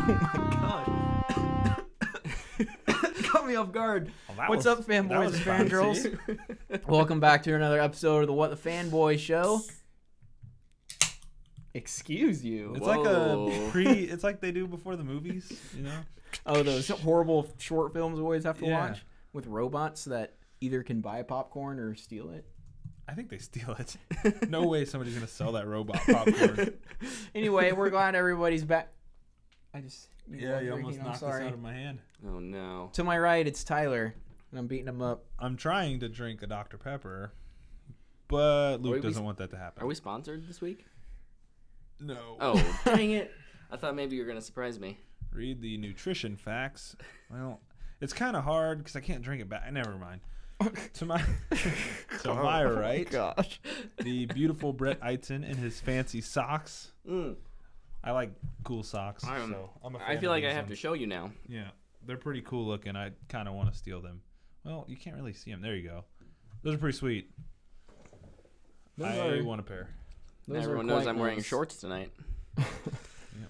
my gosh. Caught me off guard. Well, What's up, fanboys and fangirls? Welcome back to another episode of the What the Fanboy Show. Excuse you. It's Whoa. like it's like they do before the movies, you know? Oh, those horrible short films we always have to Yeah. watch with robots that either can buy popcorn or steal it. I think they steal it. No way somebody's going to sell that robot popcorn. Anyway, we're glad everybody's back. You almost knocked this out of my hand. Oh no. To my right, it's Tyler, and I'm beating him up. I'm trying to drink a Dr. Pepper, but Luke we doesn't want that to happen. Are we sponsored this week? No. Oh, dang it. I thought maybe you were going to surprise me. Read the nutrition facts. Well, it's kind of hard because I can't drink it back. Never mind. To my right, Gosh. the beautiful Brett Eitzen in his fancy socks. I like cool socks, so I'm a fan I feel of like I these have to ones. show you now. Yeah, they're pretty cool looking. I kind of want to steal them. Well, you can't really see them. There you go. Those are pretty sweet. I want a pair. Those Everyone are knows quite I'm wearing nice. shorts tonight. Yeah,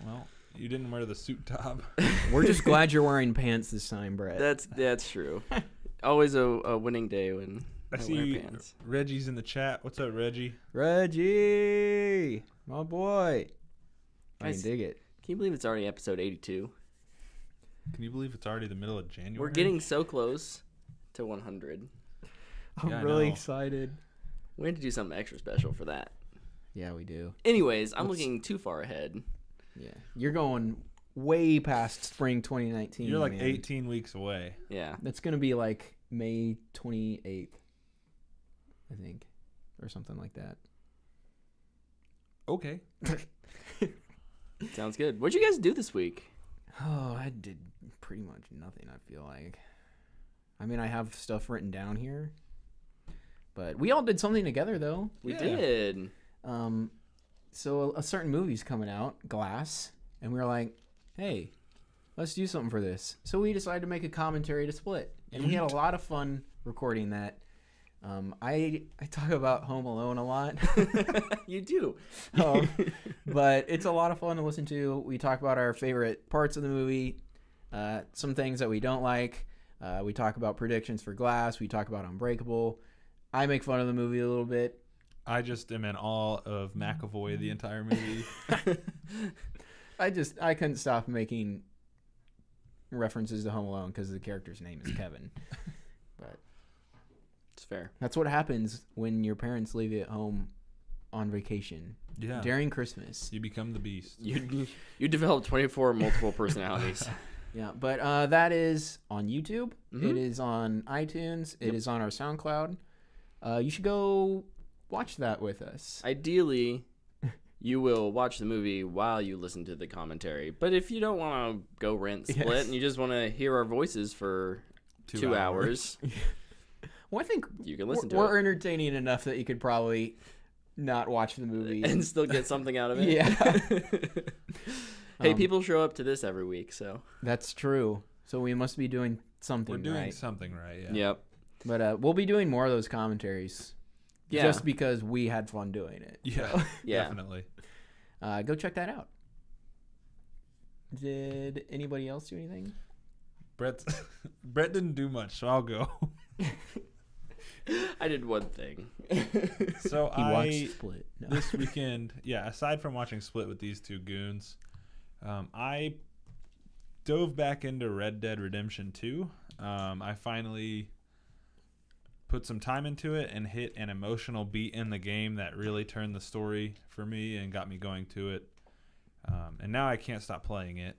well, you didn't wear the suit top. We're just glad you're wearing pants this time, Brett. That's true. Always a winning day when I I wear see pants. Reggie's in the chat. What's up, Reggie? Reggie, my boy. I can Guys, dig it. Can you believe it's already episode 82? Can you believe it's already the middle of January? We're getting so close to 100. I'm Yeah, I really know. excited. We had to do something extra special for that. Yeah, we do. Anyways, I'm looking too far ahead. Yeah, you're going way past spring 2019. You're like man. 18 weeks away. Yeah. That's gonna be like May 28th, I think, or something like that. Okay. Sounds good. What'd you guys do this week? Oh, I did pretty much nothing, I feel like. I mean, I have stuff written down here, but we all did something together, though. We Yeah. did. So a certain movie's coming out, Glass, and we were like, hey, let's do something for this. So we decided to make a commentary to Split, and we had a lot of fun recording that. I talk about Home Alone a lot. You do. But it's a lot of fun to listen to. We talk about our favorite parts of the movie, some things that we don't like. We talk about predictions for Glass. We talk about Unbreakable. I make fun of the movie a little bit. I just am in awe of McAvoy the entire movie. I couldn't stop making references to Home Alone because the character's name is Kevin. But It's fair. that's what happens when your parents leave you at home on vacation Yeah. during Christmas. You become the beast. You develop 24 multiple personalities. Yeah, but that is on YouTube. Mhm. It is on iTunes. It is on our SoundCloud. You should go watch that with us. Ideally, you will watch the movie while you listen to the commentary. But if you don't want to go rent Split Yes. and you just want to hear our voices for 2 hours, Well, I think you can listen to we're it entertaining enough that you could probably not watch the movie. and still get something out of it. Yeah. Hey, people show up to this every week, so. That's true. So we must be doing something We're doing right. something right, yeah. Yep. But we'll be doing more of those commentaries. Yeah. Just because we had fun doing it. Yeah, Yeah. definitely. Go check that out. Did anybody else do anything? Brett didn't do much, so I'll go. I did one thing. So He watched Split. No. this weekend, aside from watching Split with these two goons, I dove back into Red Dead Redemption 2. I finally put some time into it and hit an emotional beat in the game that really turned the story for me and got me going to it. And now I can't stop playing it.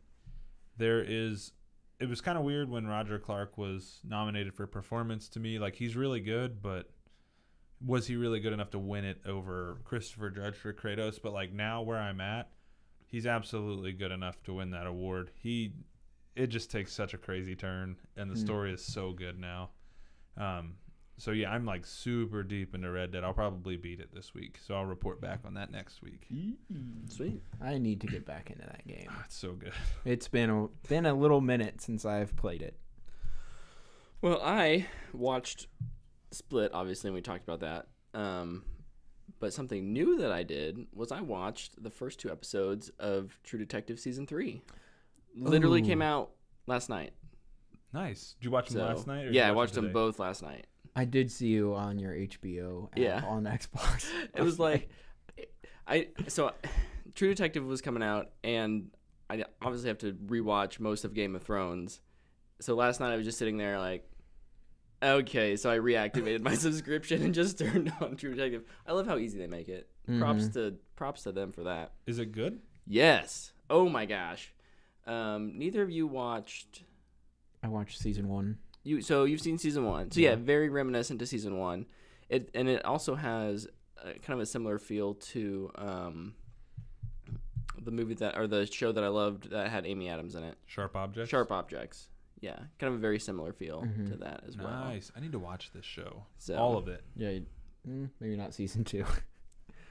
It was kind of weird when Roger Clark was nominated for performance to me. Like, he's really good, but was he really good enough to win it over Christopher Judge for Kratos? But, like, now where I'm at, he's absolutely good enough to win that award. It just takes such a crazy turn, and the story is so good now. So, yeah, I'm, like, super deep into Red Dead. I'll probably beat it this week, so I'll report back on that next week. Sweet. I need to get back into that game. It's so good. It's been a little minute since I've played it. Well, I watched Split, obviously, and we talked about that. But something new that I did was I watched the first 2 episodes of True Detective Season 3. Literally Ooh. came out last night. Nice. Did you watch them So, last night? Or did yeah, you I watch watched them today? both last night. I did see you on your HBO app Yeah. on Xbox. It was like, True Detective was coming out, and I obviously have to rewatch most of Game of Thrones. So last night I was just sitting there like, okay, so I reactivated my subscription and just turned on True Detective. I love how easy they make it. Props to them for that. Is it good? Yes. Oh my gosh. Neither of you watched. I watched season 1. So you've seen season 1. So yeah, very reminiscent to season 1. It also has kind of a similar feel to the movie the show that I loved that had Amy Adams in it. Sharp Objects? Sharp Objects. Yeah, kind of a very similar feel to that as well. Nice. I need to watch this show. So- All of it. Yeah, maybe not season 2.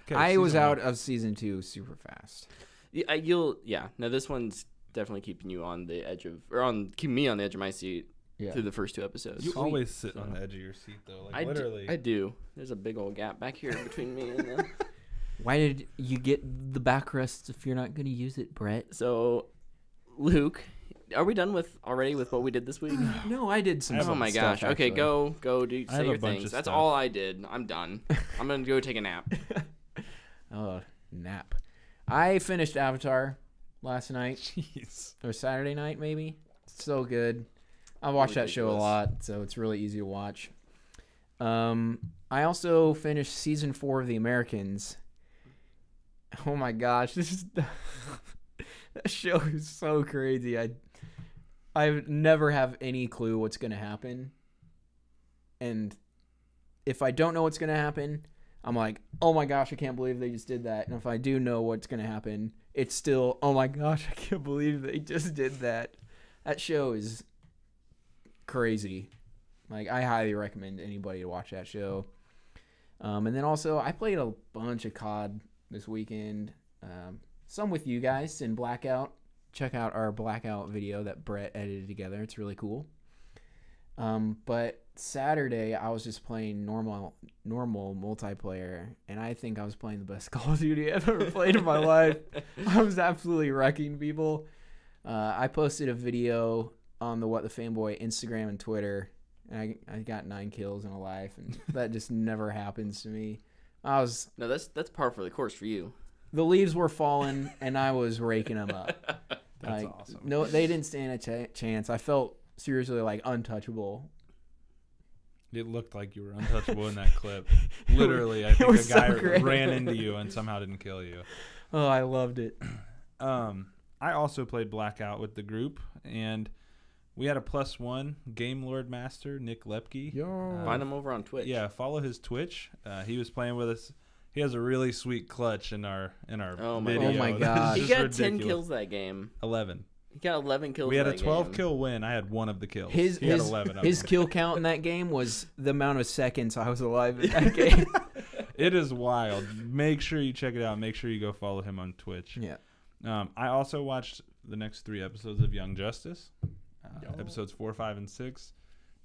Okay, I was season out one. of season 2 super fast. No, this one's definitely keeping you on the edge of, keeping me on the edge of my seat Yeah. through the first 2 episodes. You always sit on the edge of your seat, though. Like, literally. I do. There's a big old gap back here between me and them. Why did you get the backrest if you're not going to use it, Brett? So, Luke, are we done with what we did this week? No, I did some. Oh my stuff, gosh. Okay, actually. go do I have say a your bunch things. of That's stuff. all I did. I'm done. I'm gonna go take a nap. Oh, nap. I finished Avatar last night Jeez. or Saturday night, maybe. So good. I watch that show a Ridiculous. lot, so it's really easy to watch. I also finished season 4 of The Americans. Oh my gosh, this is that show is so crazy. I never have any clue what's gonna happen, and if I don't know what's gonna happen, I'm like, oh my gosh, I can't believe they just did that. And if I do know what's gonna happen, it's still, oh my gosh, I can't believe they just did that. That show is crazy. Like, I highly recommend anybody to watch that show. And then also, I played a bunch of COD this weekend. Some with you guys in Blackout. Check out our Blackout video that Brett edited together. It's really cool. But Saturday, I was just playing normal multiplayer, and I think I was playing the best Call of Duty I've ever played in my life. I was absolutely wrecking people. I posted a video on the What the Fanboy Instagram and Twitter, and I got 9 kills in a life, and that just never happens to me. No, that's par for the course for you. The leaves were falling, and I was raking them up. That's awesome. No, they didn't stand a chance. I felt seriously like untouchable. It looked like you were untouchable in that clip. Literally, I think was a guy so great. ran into you and somehow didn't kill you. Oh, I loved it. I also played Blackout with the group, and we had a +1 Game Lord Master, Nick Lepke. Find him over on Twitch. Yeah, follow his Twitch. He was playing with us. He has a really sweet clutch in our Oh my video. God. Oh my That's God. He just got 10 ridiculous. kills that game. 11. He got 11 kills. We had a that 12 game. kill win. I had 1 of the kills. His he had 11 of his them. kill count in that game was the amount of seconds I was alive in that game. It is wild. Make sure you check it out. Make sure you go follow him on Twitch. Yeah. I also watched the next 3 episodes of Young Justice. Episodes 4, 5, and 6.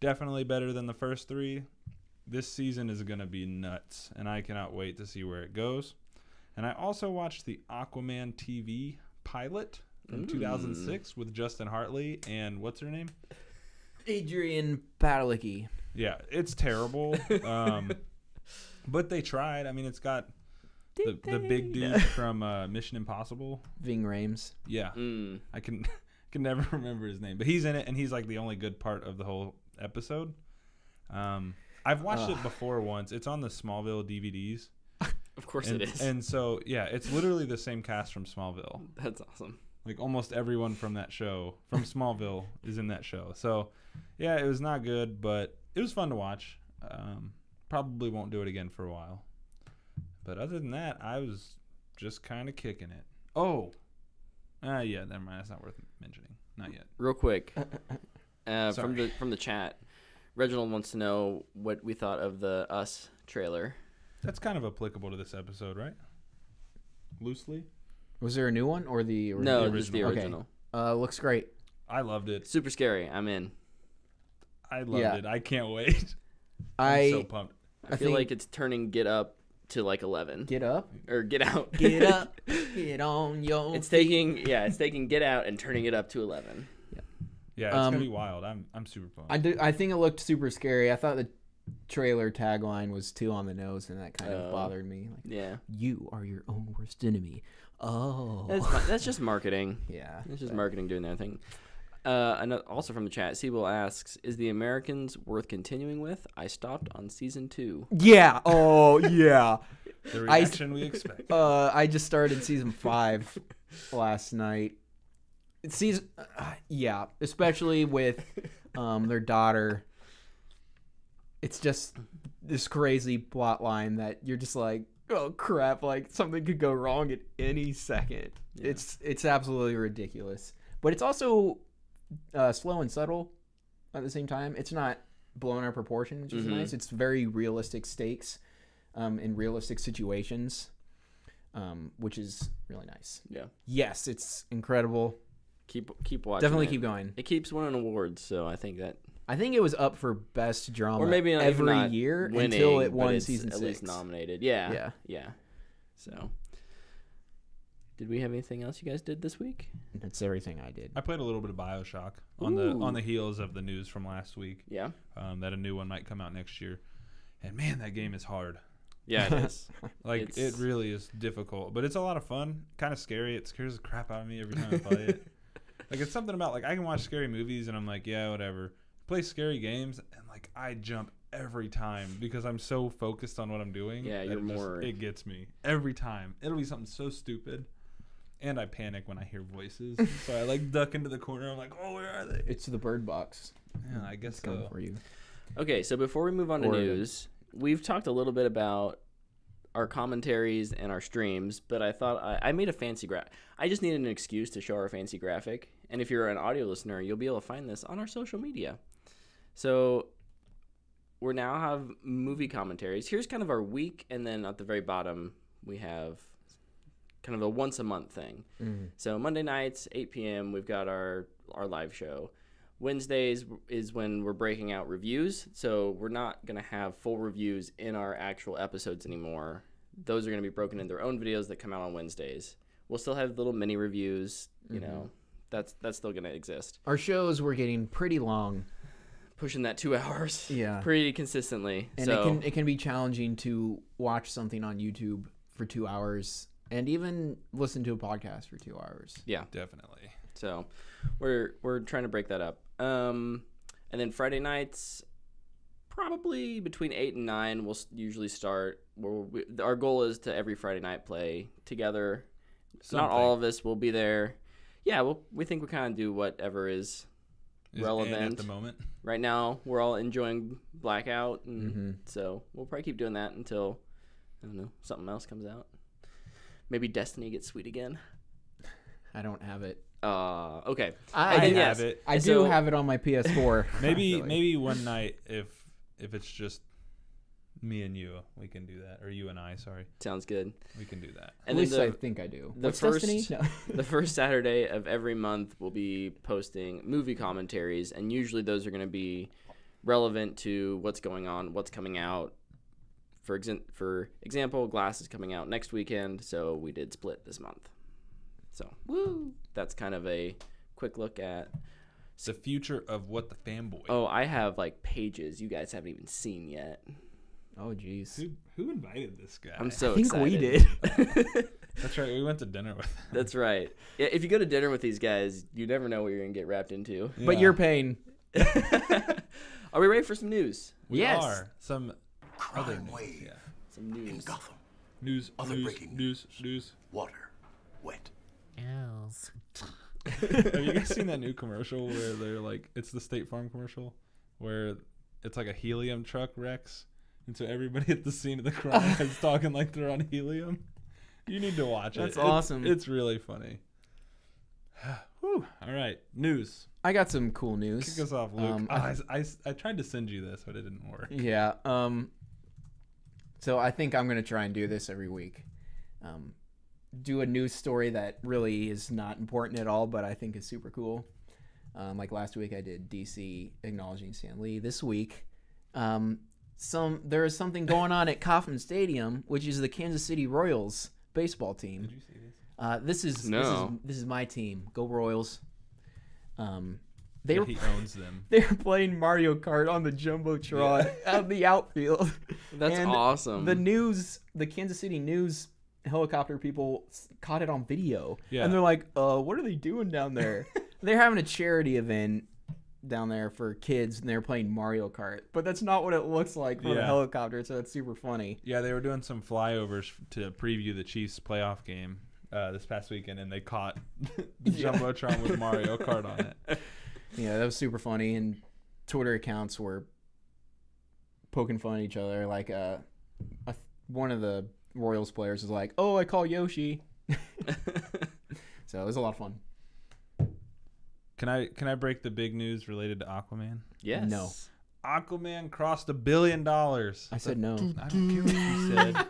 Definitely better than the first 3. This season is going to be nuts, and I cannot wait to see where it goes. And I also watched the Aquaman TV pilot from 2006 with Justin Hartley and what's her name? Adrian Padalecki. Yeah, it's terrible. But they tried. I mean, it's got the big dude from Mission Impossible. Ving Rhames. Yeah. I can never remember his name, but he's in it, and he's like the only good part of the whole episode. I've watched it before once. It's on the Smallville DVDs. Of course it is. And so, yeah, it's literally the same cast from Smallville. That's awesome. Like almost everyone from that show, from Smallville, is in that show. So, yeah, it was not good, but it was fun to watch. Probably won't do it again for a while. But other than that, I was just kind of kicking it. Oh. Yeah, never mind. That's not worth mentioning. Not yet. Real quick, Sorry. from the chat, Reginald wants to know what we thought of the Us trailer. That's kind of applicable to this episode, right? Loosely. Was there a new one or the No, the just the original. original. Looks great. I loved it. Super scary. I'm in. I loved Yeah. it. I can't wait. I'm I so pumped. I feel think- like it's turning Get Up to like 11 Get up. or Get Out. Get up. Get on your It's feet. taking Get Out and turning it up to 11. Yeah, it's gonna be wild. I'm super pumped. I think it looked super scary. I thought the trailer tagline was too on the nose, and that kind of bothered me. Like, Yeah, you are your own worst enemy. Oh, that's just marketing. yeah. It's just marketing doing their thing. Also from the chat, Siebel asks, "Is The Americans worth continuing with? I stopped on season 2." Yeah. Oh, yeah. The reaction we expect. I just started season 5 last night. Yeah, especially with their daughter. It's just this crazy plot line that you're just like, oh crap! Like something could go wrong at any second. Yeah. It's absolutely ridiculous, but it's also slow and subtle at the same time. It's not blown out of proportion, which is nice. It's very realistic stakes in realistic situations, which is really nice. Yeah, Yes, it's incredible. keep watching. Definitely it. keep going. It keeps winning awards, so I think that, I think it was up for best drama or maybe not, even every not year winning, until it but won it's season at 6. least nominated. Yeah. Yeah. So, did we have anything else you guys did this week? That's everything I did. I played a little bit of BioShock Ooh. on the heels of the news from last week. Yeah. That a new one might come out next year, and man, that game is hard. Yeah, it is. Like it really is difficult, but it's a lot of fun. Kind of scary. It scares the crap out of me every time I play it. Like it's something about like I can watch scary movies and I'm like, yeah, whatever. Play scary games and like I jump every time because I'm so focused on what I'm doing. Yeah, that you're it gets me every time. It'll be something so stupid, and I panic when I hear voices. So I like duck into the corner. I'm like, oh, where are they? It's the bird box. Yeah, I guess It's coming so. for you. Okay, so before we move on to Or- news, we've talked a little bit about our commentaries and our streams, but I thought I made a fancy graphic. I just needed an excuse to show our fancy graphic, and if you're an audio listener, you'll be able to find this on our social media. So we now have movie commentaries. Here's kind of our week, and then at the very bottom we have kind of a once a month thing. So Monday nights, 8 p.m., we've got our live show. Wednesdays is when we're breaking out reviews, so we're not going to have full reviews in our actual episodes anymore. Those are going to be broken in their own videos that come out on Wednesdays. We'll still have little mini reviews, you know. That's still going to exist. Our shows were getting pretty long, Pushing that 2 hours Yeah. pretty consistently. and so it can be challenging to watch something on YouTube for 2 hours and even listen to a podcast for 2 hours. yeah. Definitely. So we're trying to break that up. And then Friday nights, probably between 8 and 9, we'll usually start. Our goal is to every Friday night play together. Not all of us will be there. Yeah, we think we kind of do whatever is relevant at the moment. right now. We're all enjoying Blackout, and so we'll probably keep doing that until, I don't know, something else comes out. Maybe Destiny gets sweet again. I don't have it. Okay. I do have it. I do So- have it on my PS4. Maybe Really. maybe one night if it's just me and you, we can do that. Or you and I, sorry. Sounds good. We can do that. At And least then I think I do. the What's first- Destiny? No. the first Saturday of every month, we'll be posting movie commentaries, and usually those are going to be relevant to what's going on, what's coming out. For example, Glass is coming out next weekend, so we did Split this month. So, woo! That's kind of a quick look at. The future of what the fanboy. Oh, I have like pages you guys haven't even seen yet. Oh, jeez. Who invited this guy? I'm so I think excited. we did. That's right. We went to dinner with him. That's right. Yeah, if you go to dinner with these guys, you never know what you're gonna get wrapped into. But Yeah. you're paying. Are we ready for some news? We Yes. are. Some other Crime news. wave Yeah. Some in news. Gotham. News. Other news. breaking News. Water. Wet. Have you guys seen that new commercial where they're like, it's the State Farm commercial where it's like a helium truck wrecks, and so everybody at the scene of the crime is talking like they're on helium. You need to watch it. That's It's- awesome. It's really funny. Whew. All right, news. I got some cool news. Kick us off, Luke. I- I tried to send you this, but it didn't work. Yeah. So I think I'm gonna try and do this every week. Do a news story that really is not important at all, but I think is super cool. Like last week, I did DC acknowledging Stan Lee. This week, there is something going on at Kauffman Stadium, which is the Kansas City Royals baseball team. Did you see this? This is my team. Go Royals. He owns them. They were playing Mario Kart on the jumbotron out in the outfield. That's And awesome. The Kansas City News helicopter people caught it on video. Yeah. And they're like, what are they doing down there? They're having a charity event down there for kids, and they're playing Mario Kart. But that's not what it looks like from a helicopter, so it's super funny. Yeah, they were doing some flyovers to preview the Chiefs playoff game this past weekend, and they caught the jumbotron with Mario Kart on it. Yeah, that was super funny, and Twitter accounts were poking fun at each other. Like, one of the Royals players was like, "Oh, I call Yoshi." So it was a lot of fun. Can I break the big news related to Aquaman? Yes. No. Aquaman crossed $1 billion. I said no. I don't care what you said.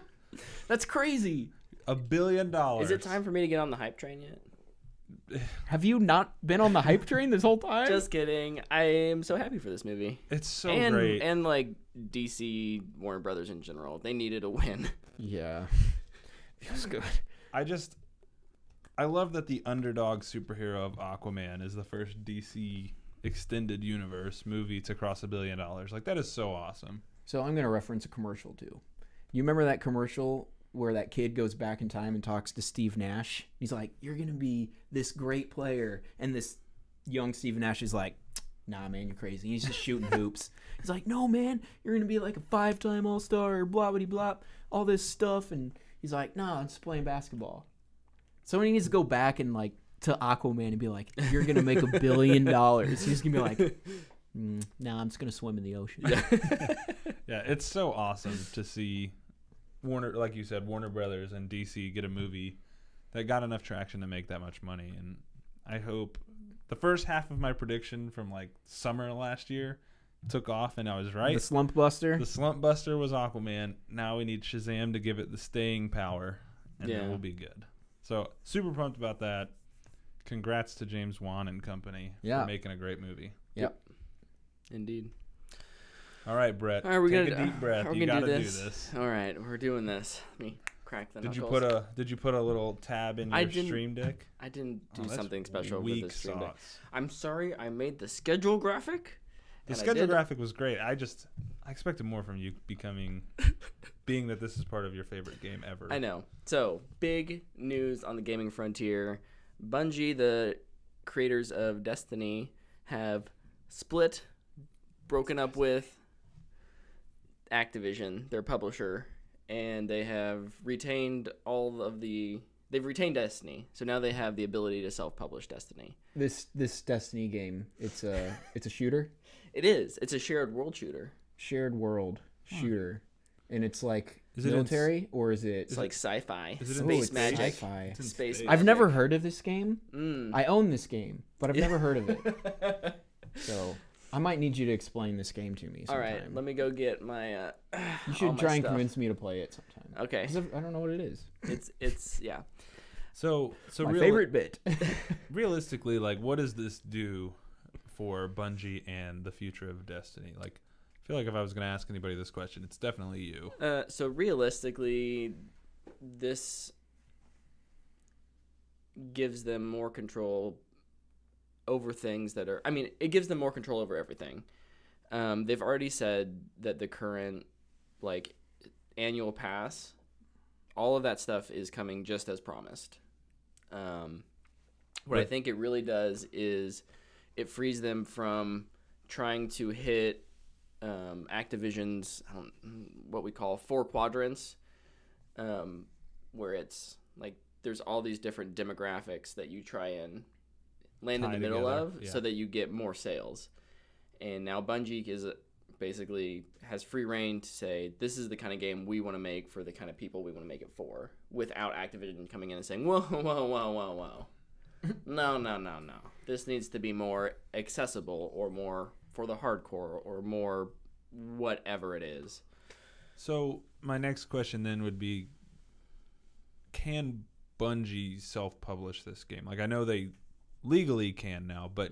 That's crazy. $1 billion. Is it time for me to get on the hype train yet? Have you not been on the hype train this whole time? Just kidding. I am so happy for this movie. It's so and, great. And like DC, Warner Brothers in general, they needed a win. Yeah. Feels good. I love that the underdog superhero of Aquaman is the first DC extended universe movie to cross $1 billion. Like, that is so awesome. So I'm going to reference a commercial too. You remember that commercial where that kid goes back in time and talks to Steve Nash? He's like, "You're going to be this great player." And this young Steve Nash is like, "Nah, man, you're crazy." He's just shooting hoops. He's like, "No, man, you're going to be like a 5-time All-Star, blah, blah, blah, all this stuff." And he's like, "Nah, I'm just playing basketball." Somebody needs to go back and like to Aquaman and be like, "You're going to make $1 billion. He's going to be like, "Nah, I'm just going to swim in the ocean." Yeah, it's so awesome to see Warner, like you said, Warner Brothers and DC get a movie that got enough traction to make that much money. And I hope the first half of my prediction from like summer last year took off, and I was right. The slump buster. The slump buster was Aquaman. Now we need Shazam to give it the staying power, and then we'll be good. So super pumped about that. Congrats to James Wan and company for making a great movie. Yep. Indeed. All right, Brett. All right, we're take gonna, a deep breath. We're You gonna gotta do this. All right, we're doing this. Let me crack the knuckles. Did you put a little tab in your stream deck? I didn't do something special with the stream deck. I'm sorry, I made the schedule graphic. The schedule graphic was great. I expected more from you being that this is part of your favorite game ever. I know. So, big news on the gaming frontier. Bungie, the creators of Destiny, have broken up with Activision, their publisher, and they have retained they've retained Destiny. So now they have the ability to self-publish Destiny. This Destiny game, it's a shooter. It is. It's a shared world shooter. Shared world shooter. And it's like Is it military or is it It's like sci-fi. Is it space magic? Sci-fi. Space I've magic. I've never heard of this game. Mm. I own this game, but I've never heard of it. So I might need you to explain this game to me All sometime. right, let me go get my You all should my try and stuff. convince me to play it sometime. Okay. 'Cause I don't know what it is. It's yeah. So My favorite bit. realistically, like, what does this do for Bungie and the future of Destiny? Like, I feel like if I was going to ask anybody this question, it's definitely you. So realistically, this gives them more control over things that are. I mean, it gives them more control over everything. They've already said that the current like annual pass, all of that stuff is coming just as promised. What I think it really does is it frees them from trying to hit Activision's what we call 4 quadrants, where it's like there's all these different demographics that you try and land in the middle of so that you get more sales. And now Bungie is basically has free reign to say this is the kind of game we want to make for the kind of people we want to make it for, without Activision coming in and saying, whoa, whoa, whoa, whoa, whoa. No. This needs to be more accessible or more for the hardcore or more whatever it is. So my next question then would be, can Bungie self-publish this game? Like, I know they legally can now, but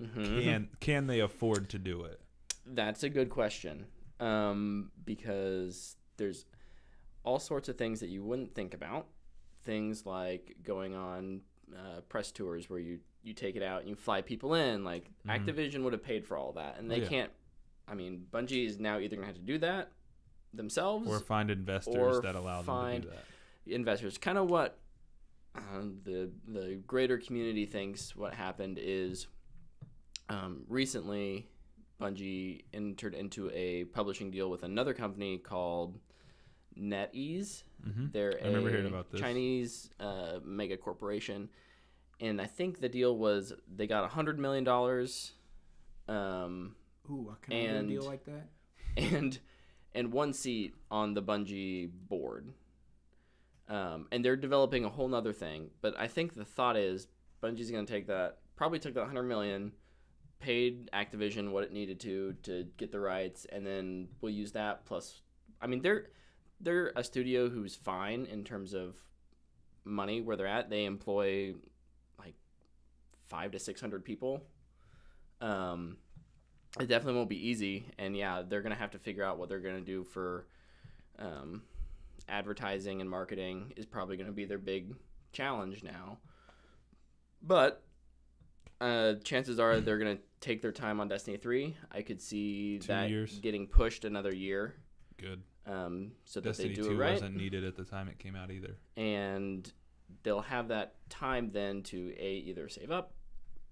can they afford to do it? That's a good question. because there's all sorts of things that you wouldn't think about. Things like going on press tours where you take it out and you fly people in. Like Activision would have paid for all that, and they can't. I mean, Bungie is now either going to have to do that themselves or find investors that allow them to do that. Investors, kind of what the greater community thinks. What happened is recently Bungie entered into a publishing deal with another company called NetEase. They're I remember hearing about this. Chinese mega corporation, and I think the deal was they got $100 million. Ooh, I kind of do a deal like that. And one seat on the Bungie board. And they're developing a whole nother thing. But I think the thought is Bungie's going to take that, probably took that $100 million, paid Activision what it needed to get the rights, and then we'll use that plus. I mean, they're a studio who's fine in terms of money where they're at. They employ like 500 to 600 people. It definitely won't be easy, and yeah, they're gonna have to figure out what they're gonna do for advertising and marketing is probably gonna be their big challenge now. But chances are they're gonna take their time on Destiny 3. I could see 2 that years. getting pushed another year. Good. So that Destiny they do 2 it right, wasn't needed at the time it came out either. and they'll have that time then to either save up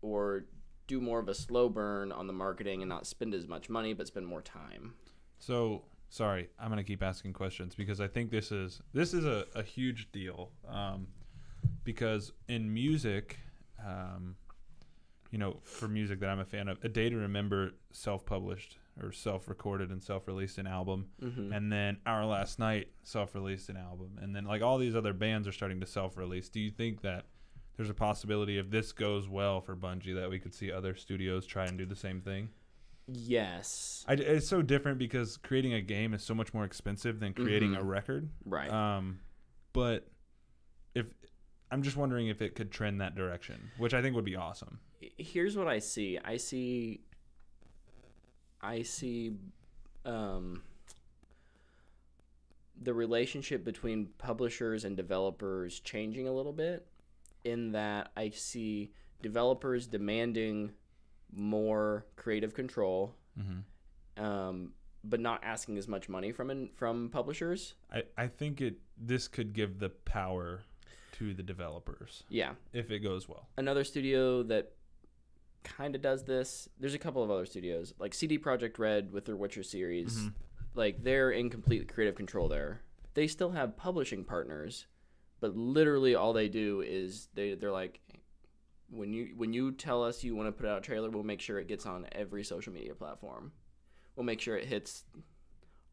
or do more of a slow burn on the marketing and not spend as much money but spend more time. So sorry, I'm gonna keep asking questions because I think this is a huge deal. Because in music, for music that I'm a fan of, A Day to Remember self-published or self-recorded and self-released an album, and then Our Last Night self-released an album, and then like all these other bands are starting to self-release. Do you think that there's a possibility if this goes well for Bungie that we could see other studios try and do the same thing? Yes. It's so different because creating a game is so much more expensive than creating a record. Right. But if I'm just wondering if it could trend that direction, which I think would be awesome. Here's what I see. I see the relationship between publishers and developers changing a little bit, in that I see developers demanding more creative control, but not asking as much money from publishers. I think this could give the power to the developers. Yeah. If it goes well. Another studio that kind of does this, there's a couple of other studios, like CD Projekt Red with their Witcher series. Like, they're in complete creative control there. They still have publishing partners, but literally all they do is they're like, when you tell us you want to put out a trailer, we'll make sure it gets on every social media platform. We'll make sure it hits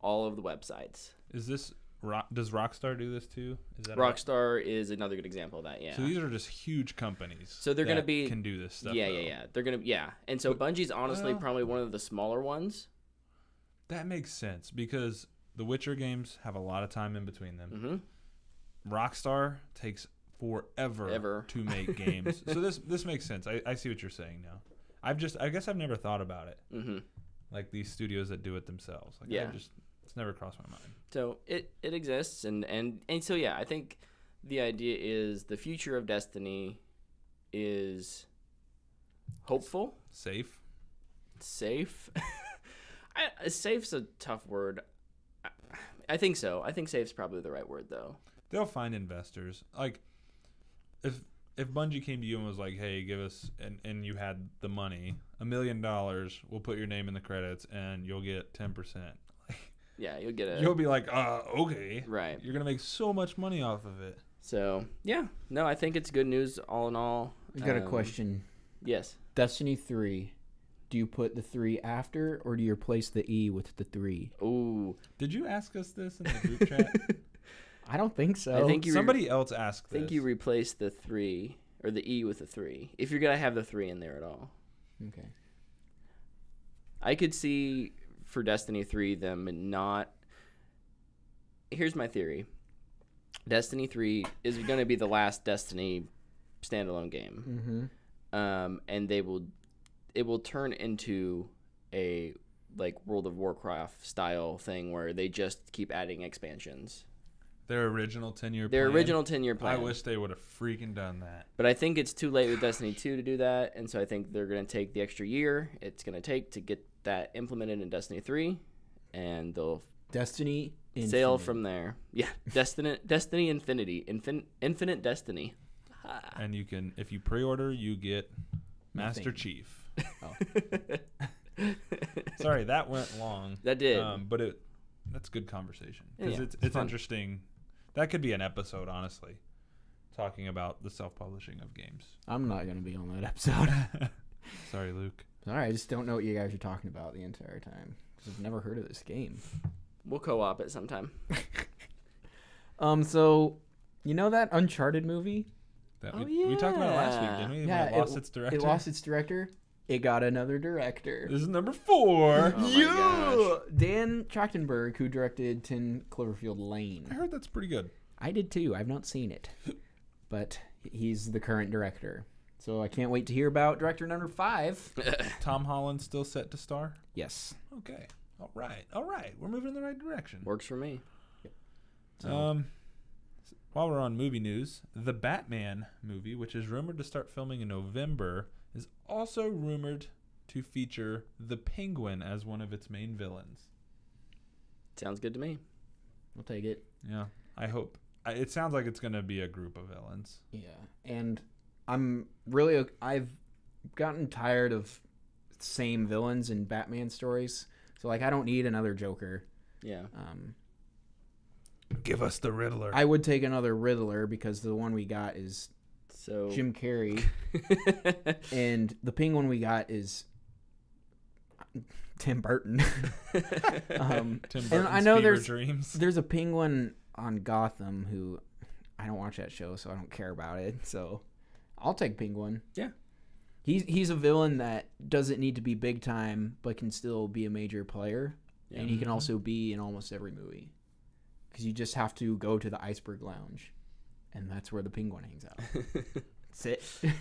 all of the websites. Does Rockstar do this too? Is that Rockstar is another good example of that, yeah. So these are just huge companies. So they're going to can do this stuff. Yeah. They're going to, and so Bungie's honestly probably one of the smaller ones. That makes sense because the Witcher games have a lot of time in between them. Rockstar takes forever to make games. So this makes sense. I see what you're saying now. I guess I've never thought about it. Like these studios that do it themselves. Like it's never crossed my mind. So it exists, and so yeah, I think the idea is the future of Destiny is hopeful. Safe. Safe's a tough word. I think so. I think safe's probably the right word, though. They'll find investors. Like, if Bungie came to you and was like, "Hey, give us," and you had the money, $1 million, we'll put your name in the credits, and you'll get 10%. Yeah, you'll get You'll be like, okay, right. You're gonna make so much money off of it. So yeah, no, I think it's good news all in all. I got a question. Yes. Destiny 3. Do you put the 3 after, or do you replace the E with the 3? Ooh. Did you ask us this in the group chat? I don't think so. I think somebody else asked this. I think you replace the 3 or the E with the 3 if you're gonna have the 3 in there at all. Okay. I could see for Destiny 3 them not. Here's my theory. Destiny 3 is going to be the last Destiny standalone game. And it will turn into a like World of Warcraft style thing where they just keep adding expansions. Their original 10-year Their plan. original 10-year plan. I wish they would have freaking done that. But I think it's too late with Destiny 2 to do that, and so I think they're going to take the extra year it's going to take to get that implemented in Destiny 3, and they'll Destiny sail Infinite. from there. Yeah, Destiny Infinity, Infinite Destiny. And you can, if you pre-order, you get Master Nothing. Chief. Oh. Sorry, that went long. That did. But that's good conversation because Yeah, it's fun. interesting. That could be an episode, honestly, talking about the self-publishing of games. I'm not going to be on that episode. Sorry, Luke. Sorry, I just don't know what you guys are talking about the entire time because I've never heard of this game. We'll co-op it sometime. So, you know that Uncharted movie? That Oh, we talked about it last week, yeah. didn't we? Yeah, It lost its director. It lost its director. It got another director. This is number 4. Oh my gosh. Dan Trachtenberg, who directed 10 Cloverfield Lane. I heard that's pretty good. I did too. I've not seen it, but he's the current director. So I can't wait to hear about director number 5. Tom Holland still set to star? Yes. Okay. All right. We're moving in the right direction. Works for me. So, While we're on movie news, the Batman movie, which is rumored to start filming in November, is also rumored to feature the Penguin as one of its main villains. Sounds good to me. we'll take it. Yeah, I hope. It sounds like it's going to be a group of villains. Yeah, and I've gotten tired of same villains in Batman stories. So like, I don't need another Joker. Yeah. Give us the Riddler. I would take another Riddler because the one we got is So Jim Carrey, and the Penguin we got is Tim Burton. Tim Burton's and I know Fever Dreams. there's a Penguin on Gotham who I don't watch that show, so I don't care about it. So I'll take Penguin. Yeah. He's a villain that doesn't need to be big time, but can still be a major player, Yeah. and he can also be in almost every movie. Because you just have to go to the Iceberg Lounge, and that's where the Penguin hangs out. That's it. Did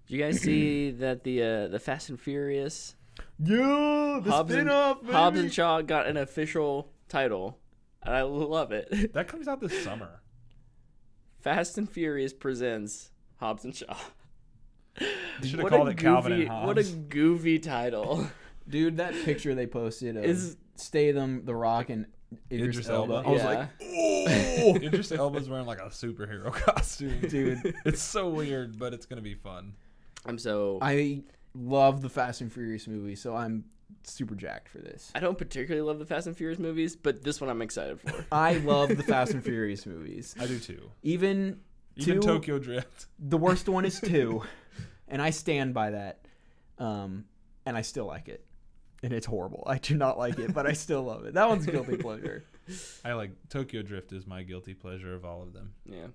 you guys see that the Fast and Furious Yeah, Hobbs and Shaw got an official title, and I love it. That comes out this summer. Fast and Furious presents Hobbs and Shaw. They should have What called a it Calvin and goofy- Hobbes. What a goofy title. Dude, that picture they posted of Is- Statham, The Rock, and Idris Elba. Elba. I was Yeah. like, Oh, Idris Elba's wearing like a superhero costume, dude. It's so weird, but it's gonna be fun. I love the Fast and Furious movie, so I'm super jacked for this. I don't particularly love the Fast and Furious movies, but this one I'm excited for. I love the Fast and Furious movies. I do too. Even Even 2, Tokyo Drift. the worst one is 2, and I stand by that. And I still like it. And it's horrible. I do not like it, but I still love it. That one's guilty pleasure. I like Tokyo Drift is my guilty pleasure of all of them. Yeah.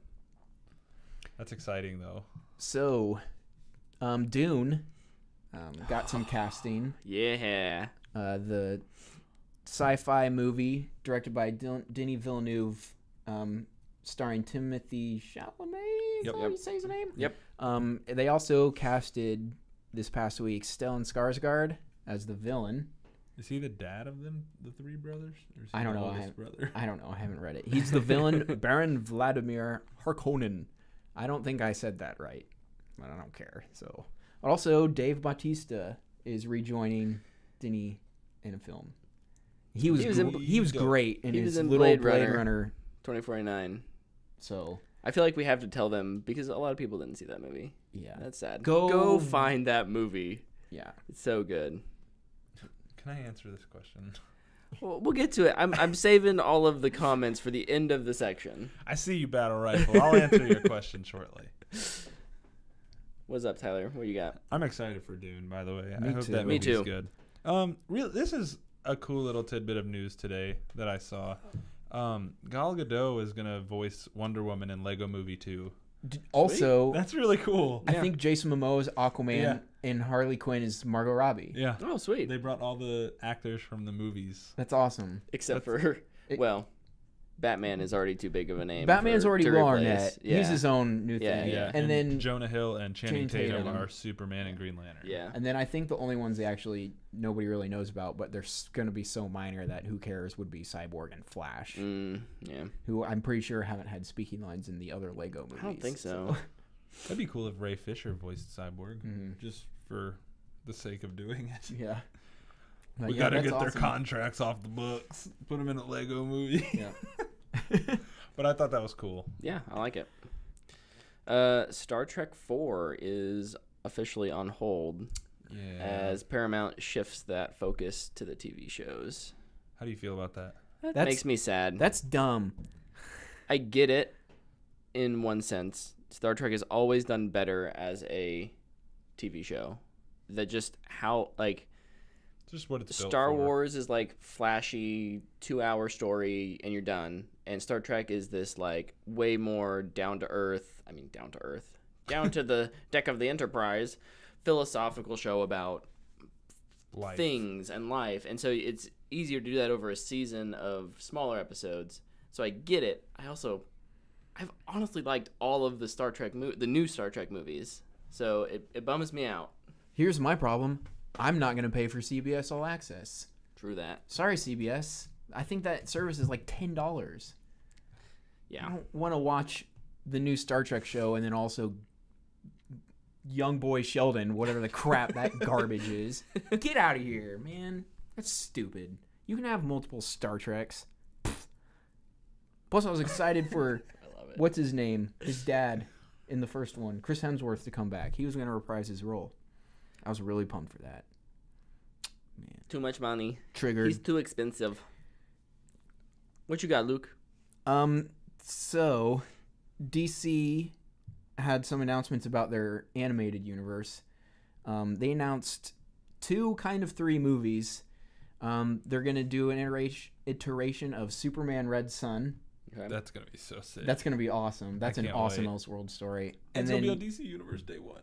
That's exciting though. So, Dune got some casting. Yeah. The sci-fi movie directed by Denis Villeneuve, starring Timothy Chalamet. Is Yep. that how you say his name? Yep. They also casted this past week Stellan Skarsgård as the villain. Is he the dad of them, the 3 brothers? Or is he I don't the know. oldest brother? I don't know. I haven't read it. He's the villain, Baron Vladimir Harkonnen. I don't think I said that right, but I don't care. So, also Dave Bautista is rejoining Denis in a film. He was He was in- great in he his was in little Blade Blade Runner. Runner. 2049. So I feel like we have to tell them because a lot of people didn't see that movie. yeah, That's sad. Go- Go find that movie. yeah. It's so good. Can I answer this question? Well, we'll get to it. I'm saving all of the comments for the end of the section. I see you, Battle Rifle. I'll answer your question shortly. What's up, Tyler? What you got? I'm excited for Dune, by the way. I Me hope too. that Me movie's too. good. This is a cool little tidbit of news today that I saw. Gal Gadot is gonna voice Wonder Woman in Lego Movie 2. Also, That's really cool. I think Jason Momoa's Aquaman Yeah. and Harley Quinn is Margot Robbie. Yeah. Oh, sweet. They brought all the actors from the movies. That's awesome. Except for, well, Batman is already too big of a name. Batman's already to Will replace. Arnett. Yeah. He's his own new Yeah, thing. yeah. And then Jonah Hill and Channing Channing Tatum Tatum. are Superman and Green Lantern. Yeah. And then I think the only ones they actually nobody really knows about, but they're going to be so minor that who cares, would be Cyborg and Flash, Yeah. who I'm pretty sure haven't had speaking lines in the other Lego movies. I don't think so. That'd be cool if Ray Fisher voiced Cyborg, Mhm. just for the sake of doing it. Yeah. We Yeah, gotta that's get their awesome. contracts off the books. Put them in a Lego movie. Yeah. But I thought that was cool. Yeah, I like it. Star Trek 4 is officially on hold Yeah. as Paramount shifts that focus to the TV shows. How do you feel about that? That That's- makes me sad. That's dumb. I get it in one sense. Star Trek has always done better as a TV show. That just how, like, Just what it's built Star for. Wars is like flashy 2-hour story and you're done. And Star Trek is this like way more down to the deck of the Enterprise philosophical show about Life. things and life. And so it's easier to do that over a season of smaller episodes. So I get it. I've honestly liked all of the the new Star Trek movies. So it bums me out. Here's my problem. I'm not going to pay for CBS All Access. True that. Sorry, CBS. I think that service is like $10. Yeah. I don't want to watch the new Star Trek show and then also Young Boy Sheldon, whatever the crap that garbage is. Get out of here, man. That's stupid. You can have multiple Star Treks. Pfft. Plus, I was excited for I love it. what's his name, his dad in the first one, Chris Hemsworth, to come back. He was going to reprise his role. I was really pumped for that. Man, Too much money. triggered. He's too expensive. What you got, Luke? So DC had some announcements about their animated universe. They announced 3 movies. They're gonna do an iteration of Superman Red Sun. Okay. That's gonna be so sick. That's gonna be awesome. That's an can't awesome wait. Elseworld story. and And it'll be on then, DC Universe Day 1.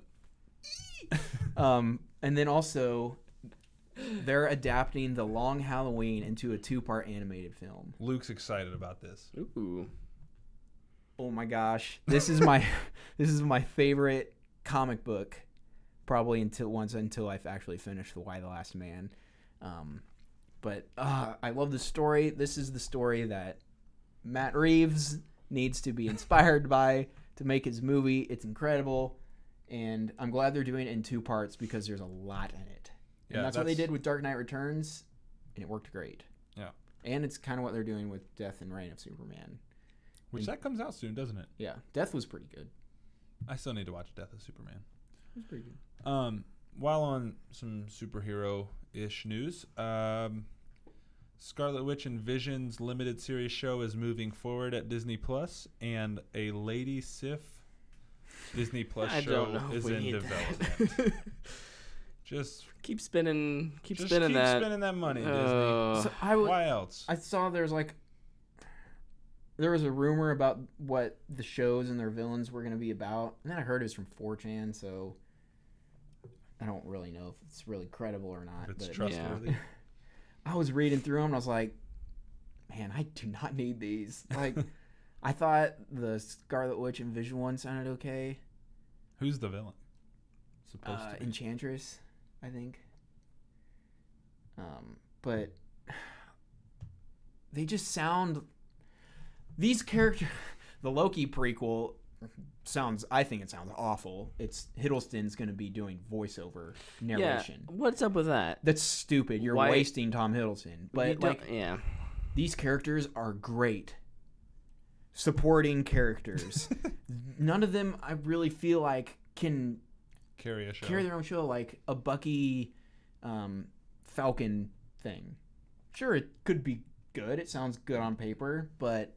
and then also, they're adapting The Long Halloween into a 2-part animated film. Luke's excited about this. Ooh. Oh my gosh, this is my favorite comic book, probably until I've actually finished The Why the Last Man. But I love the story. This is the story that Matt Reeves needs to be inspired by to make his movie. It's incredible, and I'm glad they're doing it in 2 parts because there's a lot in it. And Yeah, that's what they did with Dark Knight Returns, and it worked great. Yeah. And it's kind of what they're doing with Death and Reign of Superman. Which that comes out soon, doesn't it? Yeah, Death was pretty good. I still need to watch Death of Superman. It was pretty good. While on some superhero-ish news, Scarlet Witch and Vision's limited series show is moving forward at Disney Plus, and a Lady Sif Disney Plus I show don't know if is we in need development. that. Just keep spinning keep that. spending that money, Disney. So Why else? I saw there was a rumor about what the shows and their villains were going to be about, and then I heard it was from 4chan, so I don't really know if it's really credible or not. If it's but trustworthy. I was reading through them, and I was like, man, I do not need these. Like, I thought the Scarlet Witch and Vision one sounded okay. Who's the villain? Supposed to be. Enchantress, I think. But they just sound. These characters, the Loki prequel I think it sounds awful. It's Hiddleston's going to be doing voiceover narration. Yeah. What's up with that? That's stupid. You're Why- wasting Tom Hiddleston. But yeah. these characters are great. Supporting characters. None of them I really feel like can Carry a show. carry their own show, like a Bucky Falcon thing. Sure, it could be good. It sounds good on paper, but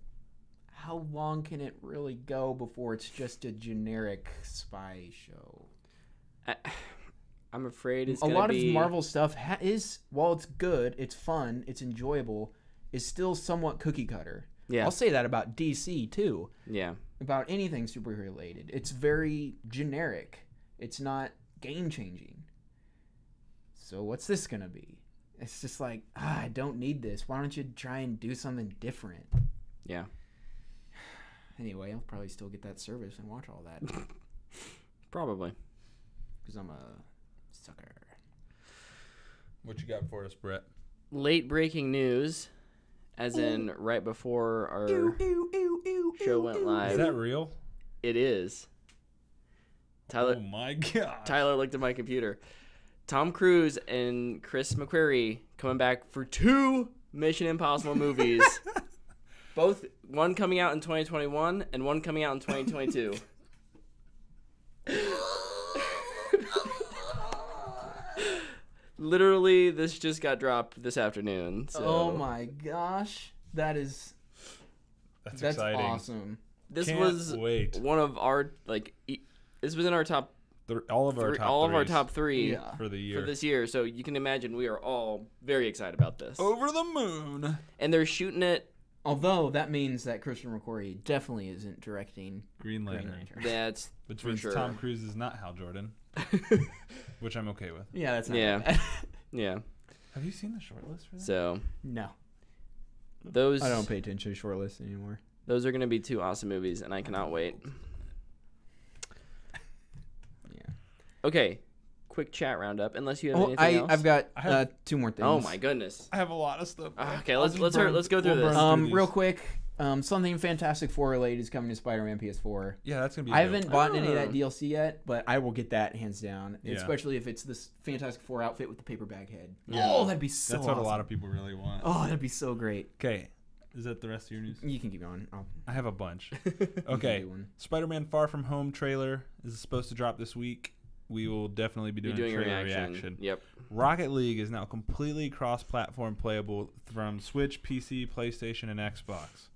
how long can it really go before it's just a generic spy show? I'm afraid it's A gonna lot be... of Marvel stuff is, while it's good, it's fun, it's enjoyable, is still somewhat cookie cutter. Yeah. I'll say that about DC too. Yeah. About anything superhero related. It's very generic. It's not game changing. So what's this going to be? It's just like, I don't need this. Why don't you try and do something different? Yeah. Anyway, I'll probably still get that service and watch all that Probably. because I'm a sucker. What you got for us, Brett? Late breaking news, as in right before our show went live. Is that real? It is. Tyler Oh my god. Tyler looked at my computer. Tom Cruise and Chris McQuarrie coming back for 2 Mission Impossible movies. Both, one coming out in 2021 and one coming out in 2022. Literally, this just got dropped this afternoon. So. Oh my gosh, that's That's exciting. awesome. This Can't was wait. one of our this was in our top All of our top all of our threes top 3 Yeah. for the year. for this year. So you can imagine we are all very excited about this. Over the moon. And they're shooting it. Although that means that Christian McQuarrie definitely isn't directing Green Green Lantern. Lantern. That's Which for means sure. Tom Cruise is not Hal Jordan, which I'm okay with. Yeah, that's not Yeah. bad. Yeah. Have you seen the shortlist for that? So No, those I don't pay attention to shortlists anymore. those are going to be 2 awesome movies, and I cannot wait. Yeah. Okay, quick chat roundup. Unless you have anything else. I've got I have- 2 more things. Oh my goodness. I have a lot of stuff. Okay, I'll let's just let's go through we'll this. burn through these. Real quick, something Fantastic Four related is coming to Spider-Man PS4. Yeah, that's gonna be. I dope. haven't bought any of Oh. that DLC yet, but I will get that hands down. Yeah. Especially if it's this Fantastic Four outfit with the paper bag head. Yeah. Oh, that'd be so That's what a awesome. lot of people really want. Oh, that'd be so great. Okay, is that the rest of your news? You can keep going. I have a bunch. You can Okay, do one. Spider-Man: Far From Home trailer is supposed to drop this week. We will definitely be You're doing, doing a a trailer reaction. reaction. Yep. Rocket League is now completely cross-platform playable from Switch, PC, PlayStation, and Xbox.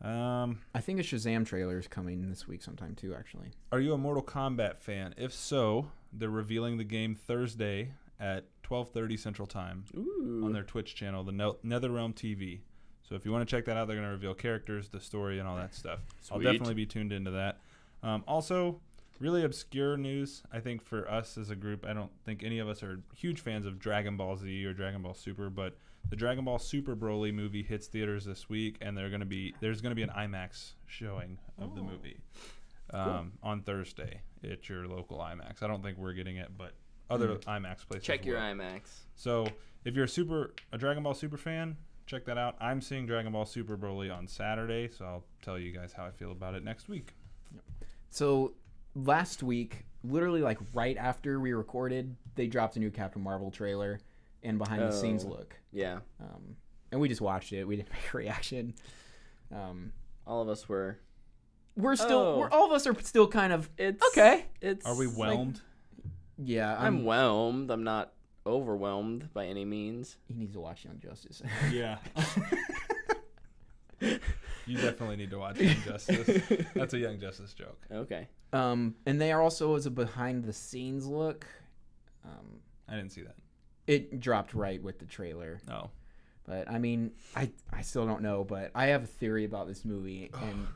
I think a Shazam trailer is coming this week sometime too, actually. Are you a Mortal Kombat fan? If so, they're revealing the game Thursday at 12:30 Central Time Ooh. on their Twitch channel, the NetherRealm TV. So if you want to check that out, they're going to reveal characters, the story, and all that stuff. I'll Sweet. definitely be tuned into that. Also, really obscure news, I think, for us as a group. I don't think any of us are huge fans of Dragon Ball Z or Dragon Ball Super, but the Dragon Ball Super Broly movie hits theaters this week, and there's going to be an IMAX showing of the movie on Thursday at your local IMAX. I don't think we're getting it, but other IMAX places Check your will. IMAX. So if you're a Dragon Ball Super fan, check that out. I'm seeing Dragon Ball Super Broly on Saturday, so I'll tell you guys how I feel about it next week. So last week, literally like right after we recorded, they dropped a new Captain Marvel trailer and behind the scenes look. Yeah. And we just watched it. We didn't make a reaction. All of us were. We're still, Oh. all of us are still kind of It's okay. It's. Are we whelmed? Yeah, I'm whelmed. I'm not overwhelmed by any means. He needs to watch Young Justice. Yeah. You definitely need to watch Young Justice. That's a Young Justice joke. Okay. And they are also as a behind the scenes look. I didn't see that. It dropped right with the trailer. Oh. But I mean, I still don't know, but I have a theory about this movie, and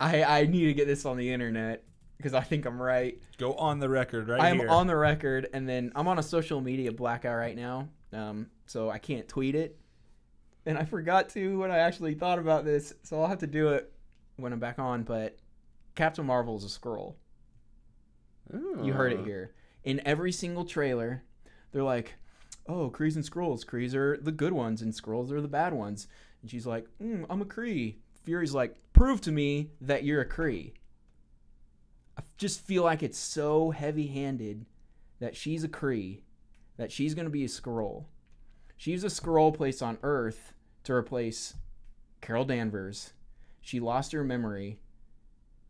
I need to get this on the internet because I think I'm right. Go on the record right I'm here. on the record, and then I'm on a social media blackout right now, so I can't tweet it. And I forgot to when I actually thought about this, so I'll have to do it when I'm back on. But Captain Marvel is a Skrull. You heard it here. In every single trailer, they're like, oh, Krees and Skrulls. Krees are the good ones, and Skrulls are the bad ones. And she's like, I'm a Kree. Fury's like, prove to me that you're a Kree. I just feel like it's so heavy-handed that she's a Kree, that she's going to be a Skrull. She's a Skrull placed on Earth to replace Carol Danvers. She lost her memory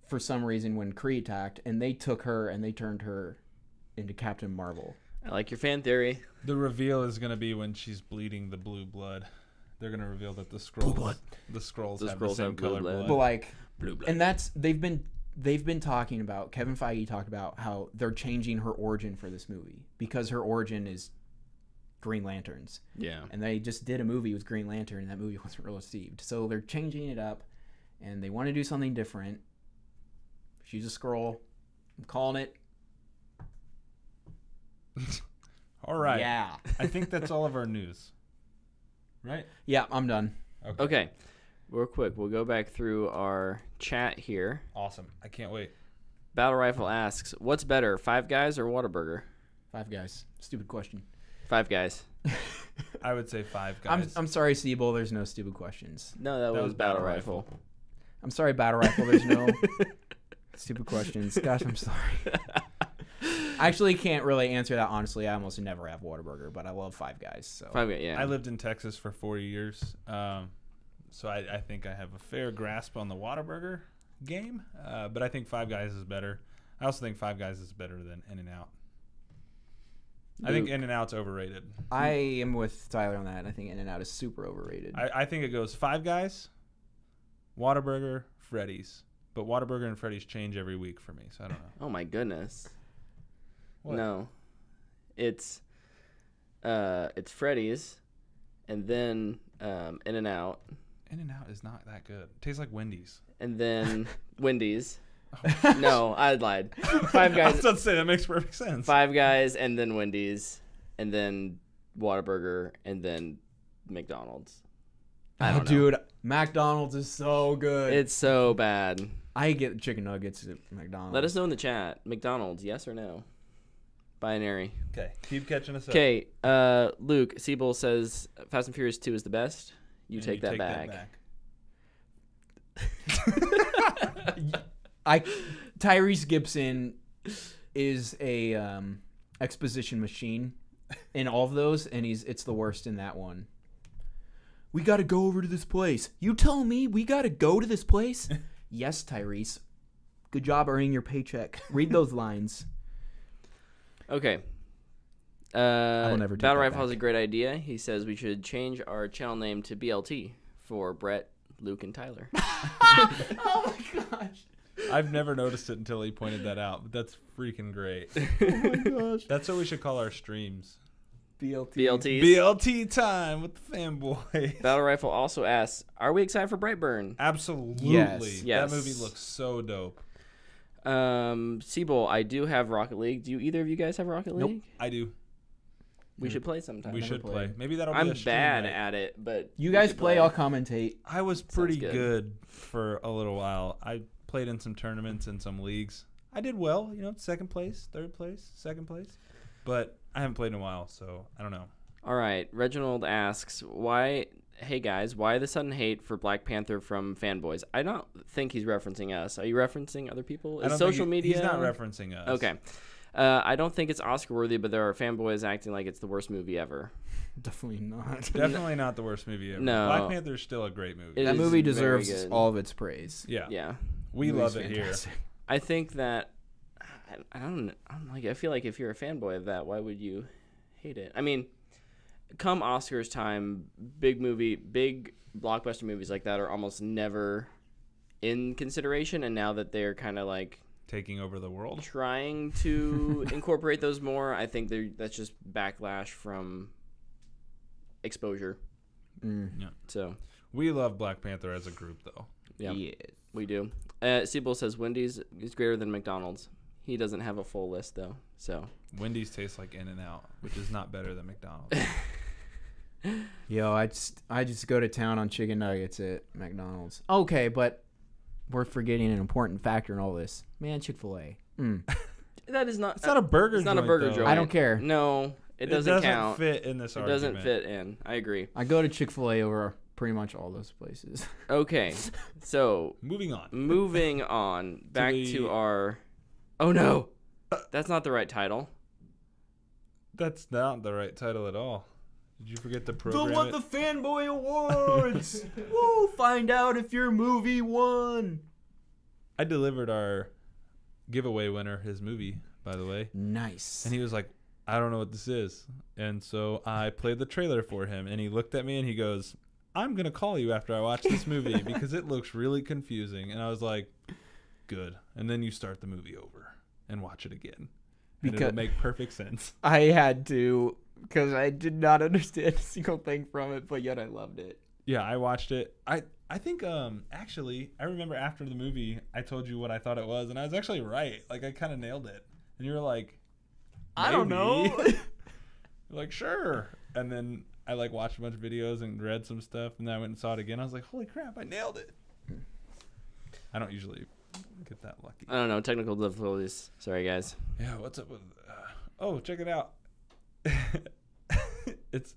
for some reason when Kree attacked, and they took her and they turned her into Captain Marvel. I like your fan theory. The reveal is going to be when she's bleeding the blue blood. They're going to reveal that the Skrulls blood. the Skrulls The have Skrulls the same have blue color blood. blood. But like, Blue blood. and that's they've been talking about. Kevin Feige talked about how they're changing her origin for this movie because her origin is Green Lanterns, Yeah. and they just did a movie with Green Lantern, and that movie wasn't well received. So they're changing it up, and they want to do something different. She's a Skrull. I'm calling it. All right. Yeah. I think that's all of our news. Right? Yeah, I'm done. Okay. real quick, we'll go back through our chat here. Awesome. I can't wait. Battle Rifle asks, what's better, Five Guys or Whataburger? Five Guys. Stupid question. Five Guys. I would say Five Guys. I'm sorry, Siebel. There's no stupid questions. No, that was Battle Rifle. I'm sorry, Battle Rifle. There's no stupid questions. Gosh, I'm sorry. I actually can't really answer that honestly. I almost never have Whataburger, but I love Five Guys. So Five Guys, yeah. I lived in Texas for 4 years, so I think I have a fair grasp on the Whataburger game, but I think Five Guys is better. I also think Five Guys is better than In-N-Out. I think In-N-Out's overrated. I am with Tyler on that. I think In-N-Out is super overrated. I think it goes Five Guys, Whataburger, Freddy's. But Whataburger and Freddy's change every week for me, so I don't know. Oh my goodness. What? No. It's Freddy's and then In-N-Out In-N-Out is not that good. It tastes like Wendy's. and then Wendy's. No, I lied. Five I Guys. was about to say, that makes perfect sense. Five Guys and then Wendy's and then Whataburger and then McDonald's. I don't know. Dude, McDonald's is so good. It's so bad. I get chicken nuggets at McDonald's. Let us know in the chat. McDonald's, yes or no? Binary. Okay, keep catching us up. Okay, Luke, Siebel says Fast and Furious 2 is the best. You And take that back. Tyrese Gibson is a exposition machine in all of those, and it's the worst in that one. We got to go over to this place. You tell me we got to go to this place? Yes, Tyrese. Good job earning your paycheck. Read those lines. Okay. will never take Battle that Rifle has back. a great idea. He says we should change our channel name to BLT for Brett, Luke, and Tyler. Oh my gosh. I've never noticed it until he pointed that out, but that's freaking great. Oh my gosh. That's what we should call our streams. BLTs. BLT time with the fanboy. Battle Rifle also asks, are we excited for Brightburn? Absolutely. Yes. Yes. That movie looks so dope. Siebel, I do have Rocket League. Do either of you guys have Rocket League? Nope. I do. We should play sometime. We never should play. played. Maybe that'll be I'm a stream bad night. at it, but You we guys should play, I'll commentate. I was pretty good. good for a little while. I played in some tournaments and some leagues. I did well, second place, third place, second place. But I haven't played in a while, so I don't know. All right. Reginald asks, hey guys, why the sudden hate for Black Panther from fanboys? I don't think he's referencing us. Are you referencing other people? I Is don't social think media? He's not referencing us. Okay. I don't think it's Oscar worthy, but there are fanboys acting like it's the worst movie ever. Definitely not. Definitely not the worst movie ever. No. Black Panther is still a great movie. It That is movie very deserves good. all of its praise. Yeah. Yeah. We Movie's love it here. fantastic. I think that I feel like if you're a fanboy of that, why would you hate it? I mean, come Oscars time, big blockbuster movies like that are almost never in consideration, and now that they're kind of like Taking over the world. trying to incorporate those more, I think that's just backlash from exposure. Mm. So We love Black Panther as a group, though. yeah, Yes. we do. Siebel says Wendy's is greater than McDonald's. He doesn't have a full list though, so Wendy's tastes like In-N-Out, which is not better than McDonald's. Yo, I just go to town on chicken nuggets at McDonald's. Okay, but we're forgetting an important factor in all this. Man, Chick-fil-A. that is not. It's not a burger It's not a joint, burger though. joint. I don't care. No, it doesn't count. fit in this It argument. doesn't fit in. I agree. I go to Chick-fil-A over pretty much all those places. Okay, so Moving on. moving on back the- to our. Oh no, that's not the right title. That's not the right title at all. Did you forget to program it? Fanboy Awards. Woo! Find out if your movie won. I delivered our giveaway winner his movie, by the way. Nice. And he was like, I don't know what this is. And so I played the trailer for him, and he looked at me and he goes, I'm going to call you after I watch this movie because it looks really confusing. And I was like, good. And then you start the movie over and watch it again. And it'll make perfect sense. I had to, because I did not understand a single thing from it, but yet I loved it. Yeah, I watched it. I think actually I remember after the movie I told you what I thought it was, and I was actually right. Like I kind of nailed it. And you were like, I don't know. "Maybe." You're like, sure. And then I like watched a bunch of videos and read some stuff, and then I went and saw it again. I was like, holy crap, I nailed it. I don't usually get that lucky. I don't know, technical difficulties. Sorry, guys. Yeah, what's up with? Oh, check it out. It's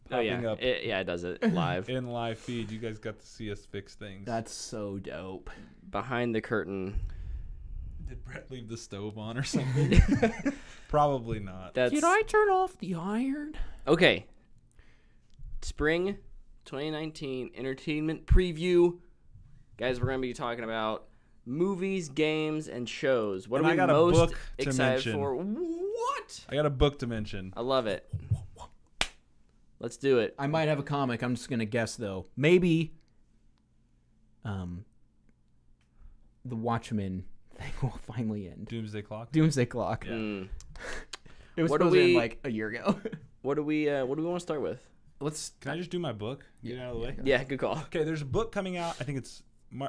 popping up It does it live. in live feed. You guys got to see us fix things. That's so dope. Behind the curtain. Did Brett leave the stove on or something? Probably not. That's Did I turn off the iron? okay. Spring 2019 entertainment preview. Guys, we're going to be talking about movies, games, and shows. What And are I we got a most book to excited mention. for? What? I got a book to mention. I love it. Let's do it. I might have a comic. I'm just gonna guess though. Maybe, the Watchmen thing will finally end. Doomsday Clock. Doomsday Clock. Yeah. It was What do supposed to end we- like a year ago. What do we want to start with? Let's. Can I just do my book? Get it out of the way. Yeah, good call. Okay, there's a book coming out. I think it's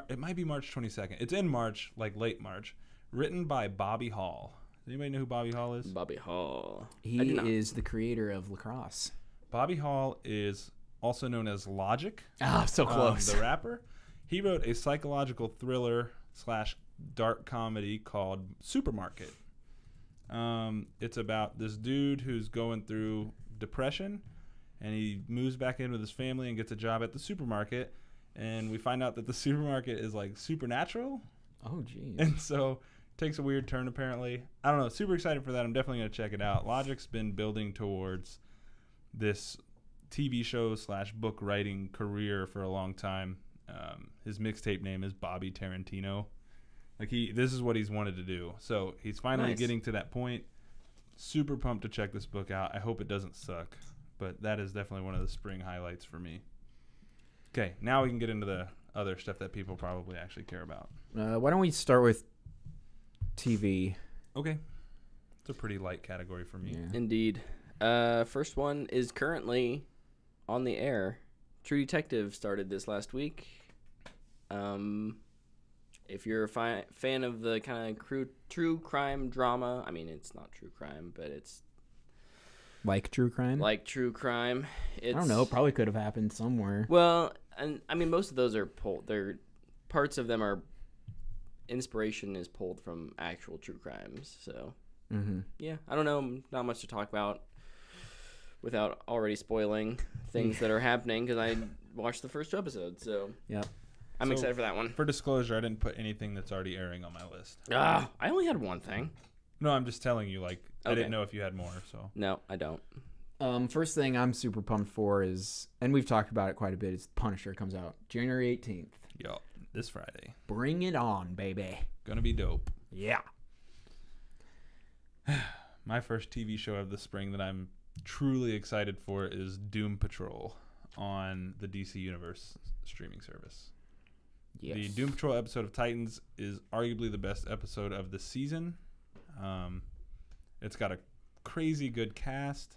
it might be March 22nd. It's in March, like late March. Written by Bobby Hall. Does anybody know who Bobby Hall is? Bobby Hall. He I do not. is the creator of Lacrosse. Bobby Hall is also known as Logic, Ah, so close. the rapper. He wrote a psychological thriller / dark comedy called Supermarket. It's about this dude who's going through depression, and he moves back in with his family and gets a job at the supermarket. And we find out that the supermarket is like supernatural, Oh, geez. and so takes a weird turn apparently. I don't know. Super excited for that. I'm definitely gonna check it out. Logic's been building towards this TV show / book writing career for a long time. His mixtape name is Bobby Tarantino. Like this is what he's wanted to do. So he's finally Nice. getting to that point. Super pumped to check this book out. I hope it doesn't suck, but that is definitely one of the spring highlights for me. Okay, now we can get into the other stuff that people probably actually care about. Why don't we start with TV? Okay, it's a pretty light category for me. Yeah. Indeed. First one is currently on the air. True Detective started this last week. If you're a fan of the kind of true crime drama, I mean, it's not true crime, but it's Like true crime? like true crime. It's, I don't know. Probably could have happened somewhere. Well, and I mean, most of those are pulled. They're parts of them are inspiration is pulled from actual true crimes. So Mm-hmm. yeah, I don't know. Not much to talk about without already spoiling things that are happening because I watched the first 2 episodes. So Yep. I'm So- excited for that one. For disclosure, I didn't put anything that's already airing on my list. I only had one thing. No, I'm just telling you, like, I Okay. didn't know if you had more, so. No, I don't. First thing I'm super pumped for is, and we've talked about it quite a bit, is Punisher comes out January 18th. Yo, this Friday. Bring it on, baby. Gonna be dope. Yeah. My first TV show of the spring that I'm truly excited for is Doom Patrol on the DC Universe streaming service. Yes. The Doom Patrol episode of Titans is arguably the best episode of the season. It's got a crazy good cast,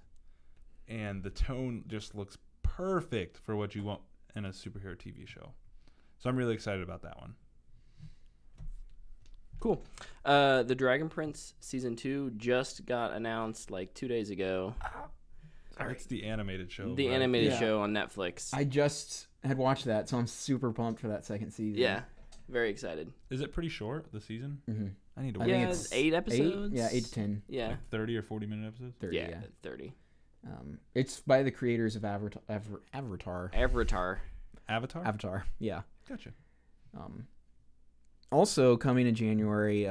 and the tone just looks perfect for what you want in a superhero TV show. So I'm really excited about that one. Cool. The Dragon Prince season 2 just got announced like 2 days ago. That's the animated show. The right? animated Yeah. show on Netflix. I just had watched that, so I'm super pumped for that second season. Yeah, very excited. Is it pretty short, the season? Mm-hmm. I need to I watch think Yeah, it. it's 8 episodes. 8 to 10. Yeah, Like 30 or 40 minute episodes? 30, yeah, yeah. 30. It's by the creators of Avatar. Avatar. Avatar? Yeah. Gotcha. Also coming in January,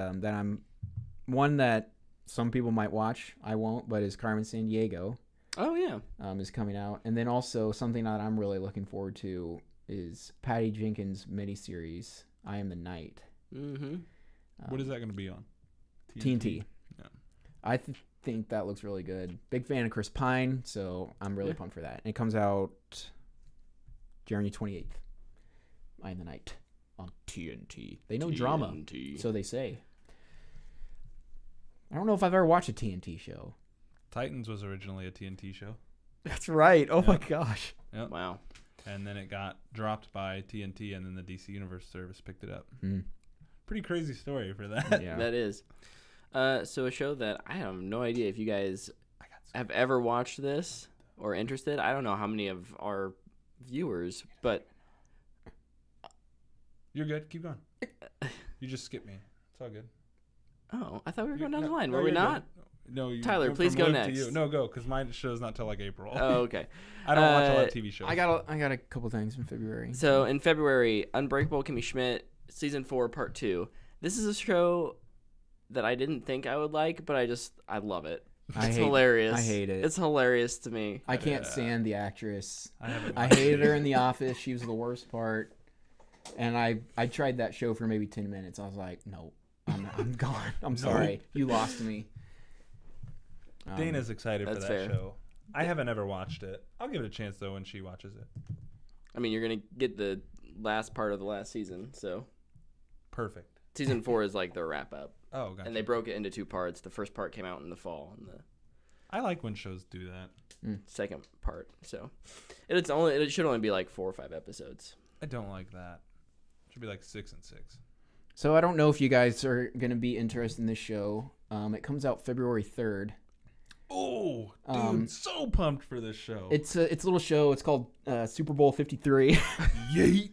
one that some people might watch, I won't, but is Carmen Sandiego Oh yeah. is coming out. And then also something that I'm really looking forward to is Patty Jenkins' miniseries, I Am the Night. Mm-hmm. What is that going to be on? TNT. Yeah. I think that looks really good. Big fan of Chris Pine, so I'm really Yeah. pumped for that. And it comes out January 28th. I Am the Night on TNT. They know drama, TNT. so they say. I don't know if I've ever watched a TNT show. Titans was originally a TNT show. That's right. Oh Yeah. my gosh. Yep. Wow. And then it got dropped by TNT, and then the DC Universe service picked it up. Mm. Pretty crazy story for that. Yeah. That is. So a show that I have no idea if you guys I got have ever watched this. or interested. I don't know how many of our viewers, but You're good. Keep going. You just skipped me. It's all good. oh, I thought we were going No, down the line. no, Were we you're not? good. No, you Tyler, went please from go Luke to next. you. No, go, because my show's not till like April. Oh, okay. I don't watch a lot Uh, of TV shows. I got a couple things in February. So in February, Unbreakable Kimmy Schmidt, season 4, part 2. This is a show that I didn't think I would like, but I love it. It's hilarious. I hate it. It's hilarious to me. I can't stand the actress. I haven't. I watched hated it. her in The Office. She was the worst part. And I tried that show for maybe 10 minutes. I was like, no, I'm gone. I'm sorry. You lost me. Dana's excited for That's that fair. show. I haven't ever watched it. I'll give it a chance though when she watches it. I mean, you're going to get the last part of the last season, so Perfect. season 4 is like the wrap up. Oh, gotcha. And they broke it into 2 parts. The first part came out in the fall, and the I like when shows do that. second part. So it should only be like 4 or 5 episodes. I don't like that. It should be like 6 and 6. So I don't know if you guys are going to be interested in this show. It comes out February 3rd. Oh, dude, so pumped for this show. It's a little show. It's called Super Bowl 53. Yeet.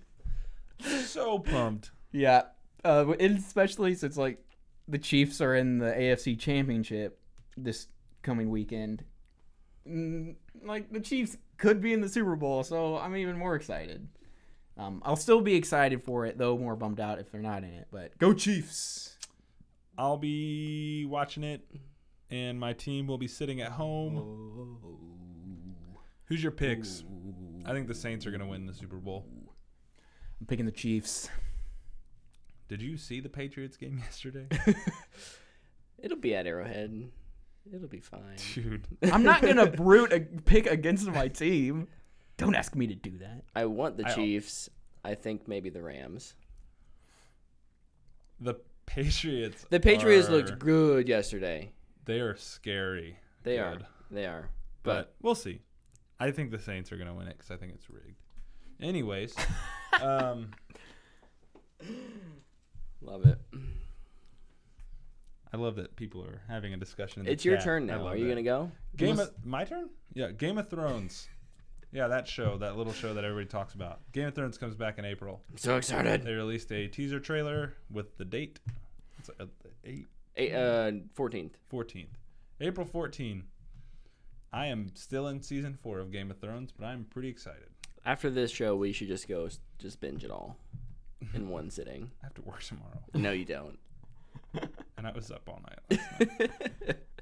So pumped. Yeah. Especially since like the Chiefs are in the AFC Championship this coming weekend. Like the Chiefs could be in the Super Bowl, so I'm even more excited. I'll still be excited for it, though more bummed out if they're not in it. But go Chiefs! I'll be watching it, and my team will be sitting at home. Who's your picks? I think the Saints are going to win the Super Bowl. I'm picking the Chiefs. Did you see the Patriots game yesterday? It'll be at Arrowhead. It'll be fine. Dude. I'm not gonna pick against my team. Don't ask me to do that. I want the Chiefs. I think maybe the Rams. The Patriots. The Patriots looked good yesterday. They are scary. They good. are. But we'll see. I think the Saints are going to win it because I think it's rigged. Anyways, Love it. I love that people are having a discussion. In It's the your chat. turn I now. love Are you that. going to go? My turn? Yeah, Game of Thrones. Yeah, that show, that little show that everybody talks about. Game of Thrones comes back in April. I'm so excited. They released a teaser trailer with the date. It's 14th. 14th. April 14. I am still in season 4 of Game of Thrones, but I'm pretty excited. After this show, we should just go binge it all in one sitting. I have to work tomorrow. No, you don't. And I was up all night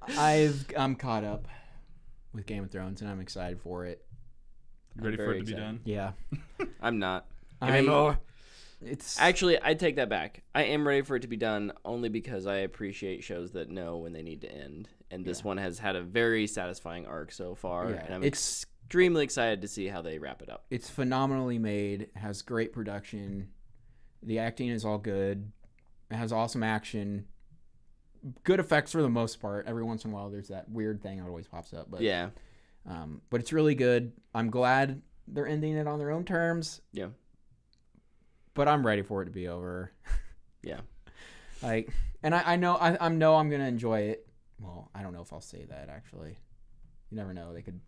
last night. I'm caught up with Game of Thrones, and I'm excited for it. You ready I'm for it very to be excited. done? Yeah. I'm not. Give me more. It's Actually, I take that back. I am ready for it to be done only because I appreciate shows that know when they need to end. And this one has had a very satisfying arc so far. Yeah, And I'm it's- extremely excited to see how they wrap it up. It's phenomenally made. Has great production. The acting is all good. It has awesome action. Good effects for the most part. Every once in a while, there's that weird thing that always pops up. But Yeah. but it's really good. I'm glad they're ending it on their own terms. Yeah. But I'm ready for it to be over. Yeah. Like, and I know I'm gonna enjoy it. Well, I don't know if I'll say that actually. You never know. They could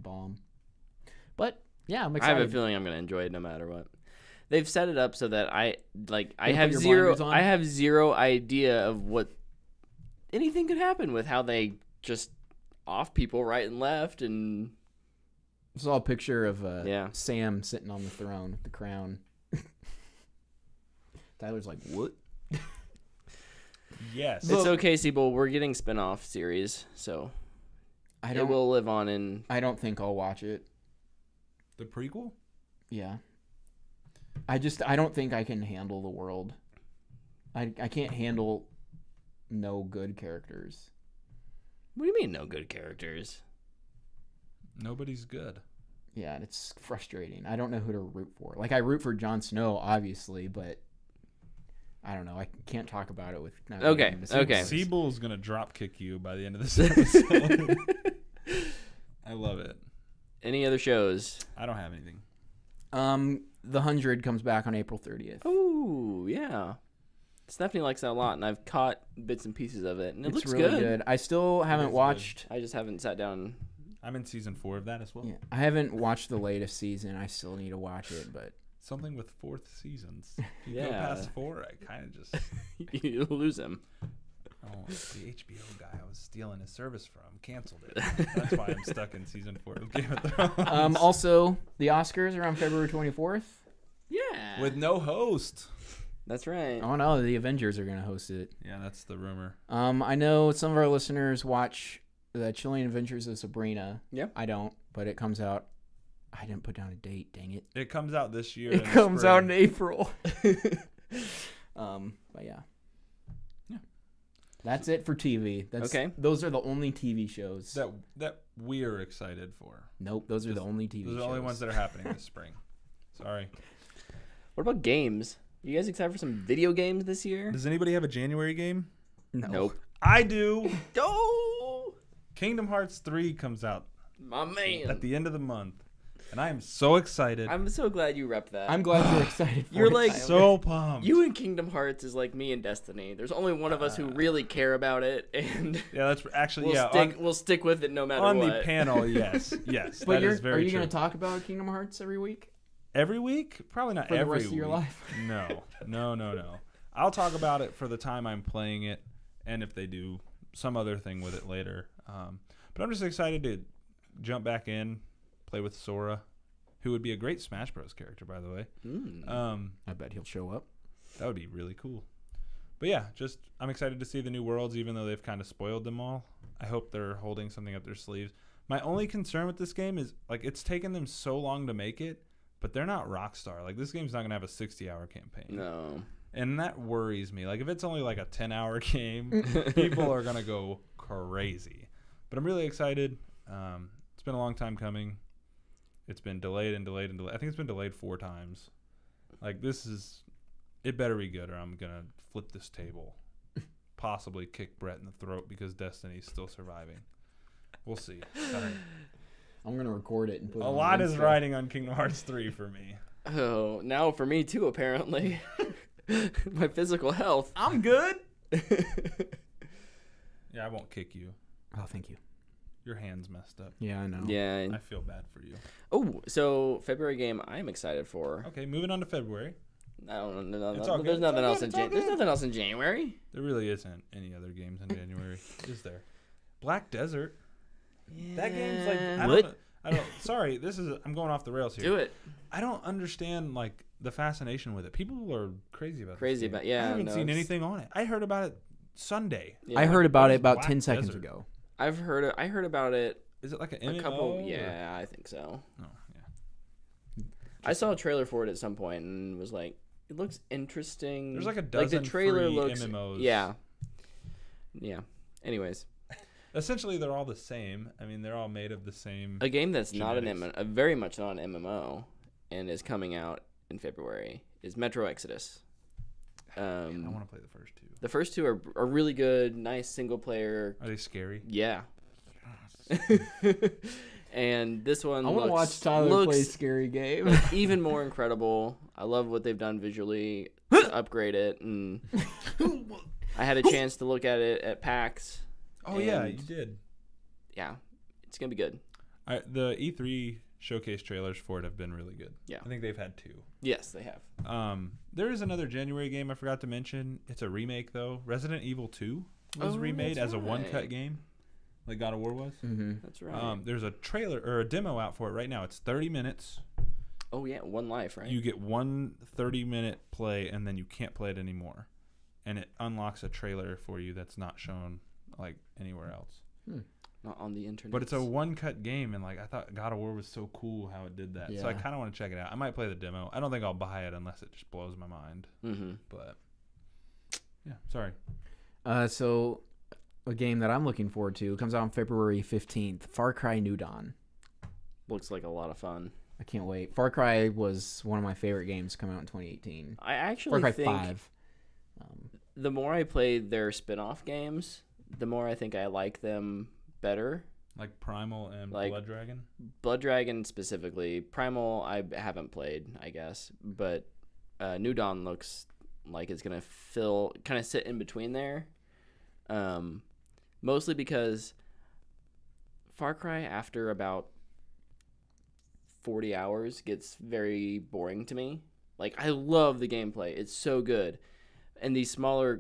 bomb. But yeah, I'm I excited. have a feeling I'm going to enjoy it no matter what. They've set it up so that I put have your zero blinders on? I have zero idea of what anything could happen with how they just off people right and left and I saw a picture of Yeah. Sam sitting on the throne with the crown. Tyler's like, what? Yes. it's okay, Siebel. We're getting spin-off series, so I it don't. will live on in. I don't think I'll watch it. The prequel? Yeah. I don't think I can handle the world. I can't handle no good characters. What do you mean, no good characters? Nobody's good. Yeah, and it's frustrating. I don't know who to root for. Like, I root for Jon Snow, obviously, but I don't know. I can't talk about it with. not Okay, getting into okay. spoilers. Siebel's going to drop kick you by the end of this episode. I love it. Any other shows? I don't have anything. The 100 comes back on April 30th. Oh yeah, Stephanie likes that a lot, and I've caught bits and pieces of it, and it It's looks really good. good. I still haven't is watched. I just haven't sat down and I'm in season 4 of that as well. Yeah, I haven't watched the latest season. I still need to watch it, but Something with 4th seasons. If you go Yeah. past 4, I kind of just. You lose him. Oh, the HBO guy I was stealing his service from canceled it. That's why I'm stuck in season 4 of Game of Thrones. also the Oscars are on February 24th. Yeah. With no host. That's right. Oh no, the Avengers are gonna host it. Yeah, that's the rumor. I know some of our listeners watch the Chilling Adventures of Sabrina. Yeah. I don't, but it comes out. I didn't put down a date. Dang it! It comes out this year. It comes out in April. But yeah. Yeah. That's it for TV. That's Okay. Those are the only TV shows. that we're excited for. Nope, those are the only TV shows. Those are the only ones that are happening this spring. Sorry. What about games? You guys excited for some video games this year? Does anybody have a January game? No. Nope. I do. Oh, Kingdom Hearts 3 comes out my man. at the end of the month, and I am so excited. I'm so glad you repped that. I'm glad you're excited. For You're it, like Tyler. so pumped. You and Kingdom Hearts is like me and Destiny. There's only one of us who really care about it, and Yeah, that's actually we'll stick with it no matter on what. the panel. Yes, yes. But that is very are you true. going to talk about Kingdom Hearts every week Every week? Probably not for every the rest week. of your life? No. I'll talk about it for the time I'm playing it, and if they do some other thing with it later. But I'm just excited to jump back in, play with Sora, who would be a great Smash Bros. Character, by the way. I bet he'll show up. That would be really cool. But yeah, just I'm excited to see the new worlds, even though they've kind of spoiled them all. I hope they're holding something up their sleeves. My only concern with this game is, like, it's taken them so long to make it, but they're not Rockstar. Like, this game's not going to have a 60-hour campaign. No. And that worries me. Like, if it's only like a 10-hour game, people are going to go crazy. But I'm really excited. It's been a long time coming. It's been delayed and delayed and delayed. I think it's been delayed 4 times. Like, it better be good or I'm going to flip this table. Possibly kick Brett in the throat because Destiny's still surviving. We'll see. Sorry. I'm going to record it and put it A on lot is Insta. riding on Kingdom Hearts 3 for me. Oh, now for me too, apparently. My physical health. I'm good. Yeah, I won't kick you. Oh, thank you. Your hand's messed up. Yeah, I know. Yeah. I feel bad for you. Oh, so February game I'm excited for. Okay, moving on to February. I don't know. It's all good. There's It's all nothing good. else in It's all There's good. nothing else in January. There really isn't any other games in January, is there? Black Desert. That game's like What? I don't. Sorry, I'm going off the rails here. Do it. I don't understand like the fascination with it. People are crazy about. Crazy this game. about- yeah, I haven't no, seen it's- anything on it. I heard about it Sunday. Yeah. I heard about What it is about Black 10 seconds Desert? ago. I heard about it Is it like an a MMO? couple. or- Yeah, I think so. Oh, yeah. I saw a trailer for it at some point and was like, it looks interesting. There's like a the dozen trailer free looks MMOs. Yeah. Anyways, Essentially, they're all the same. I mean, they're all made of the same. a game that's not an Genetics. very much not an MMO and is coming out in February is Metro Exodus. Man, I want to play the first 2. The first 2 are really good, nice single player. Are they scary? Yeah. And this one I want to watch Tyler looks play scary game. even more incredible. I love what they've done visually to upgrade it, and I had a chance to look at it at PAX. Oh yeah, And- you did. Yeah, it's gonna be good. The E3 showcase trailers for it have been really good. Yeah. I think they've had 2. Yes, they have. There is another January game I forgot to mention. It's a remake though. Resident Evil 2 was Oh, remade that's as a one-cut right. game, like God of War was. Mm-hmm. That's right. There's a trailer or a demo out for it right now. It's 30 minutes. Oh yeah, One Life, right? You get one 30-minute play, and then you can't play it anymore. And it unlocks a trailer for you that's not shown like anywhere else. Not on the internet. But it's a one-cut game, and like I thought God of War was so cool how it did that. So I Yeah. kind of want to check it out. I might play the demo. I don't think I'll buy it unless it just blows my mind. Mm-hmm. But yeah, sorry. So a game that I'm looking forward to comes out on February 15th. Far Cry New Dawn. Looks like a lot of fun. I can't wait. Far Cry was one of my favorite games to come out in 2018. I Far actually Cry think 5. the more I play their spin-off games, the more I think I like them better. Like Primal and Like- Blood Dragon. Blood Dragon specifically. Primal I haven't played, I guess, but New Dawn looks like it's gonna kind of sit in between there. Mostly because Far Cry after about 40 hours gets very boring to me. Like, I love the gameplay. It's so good. And these smaller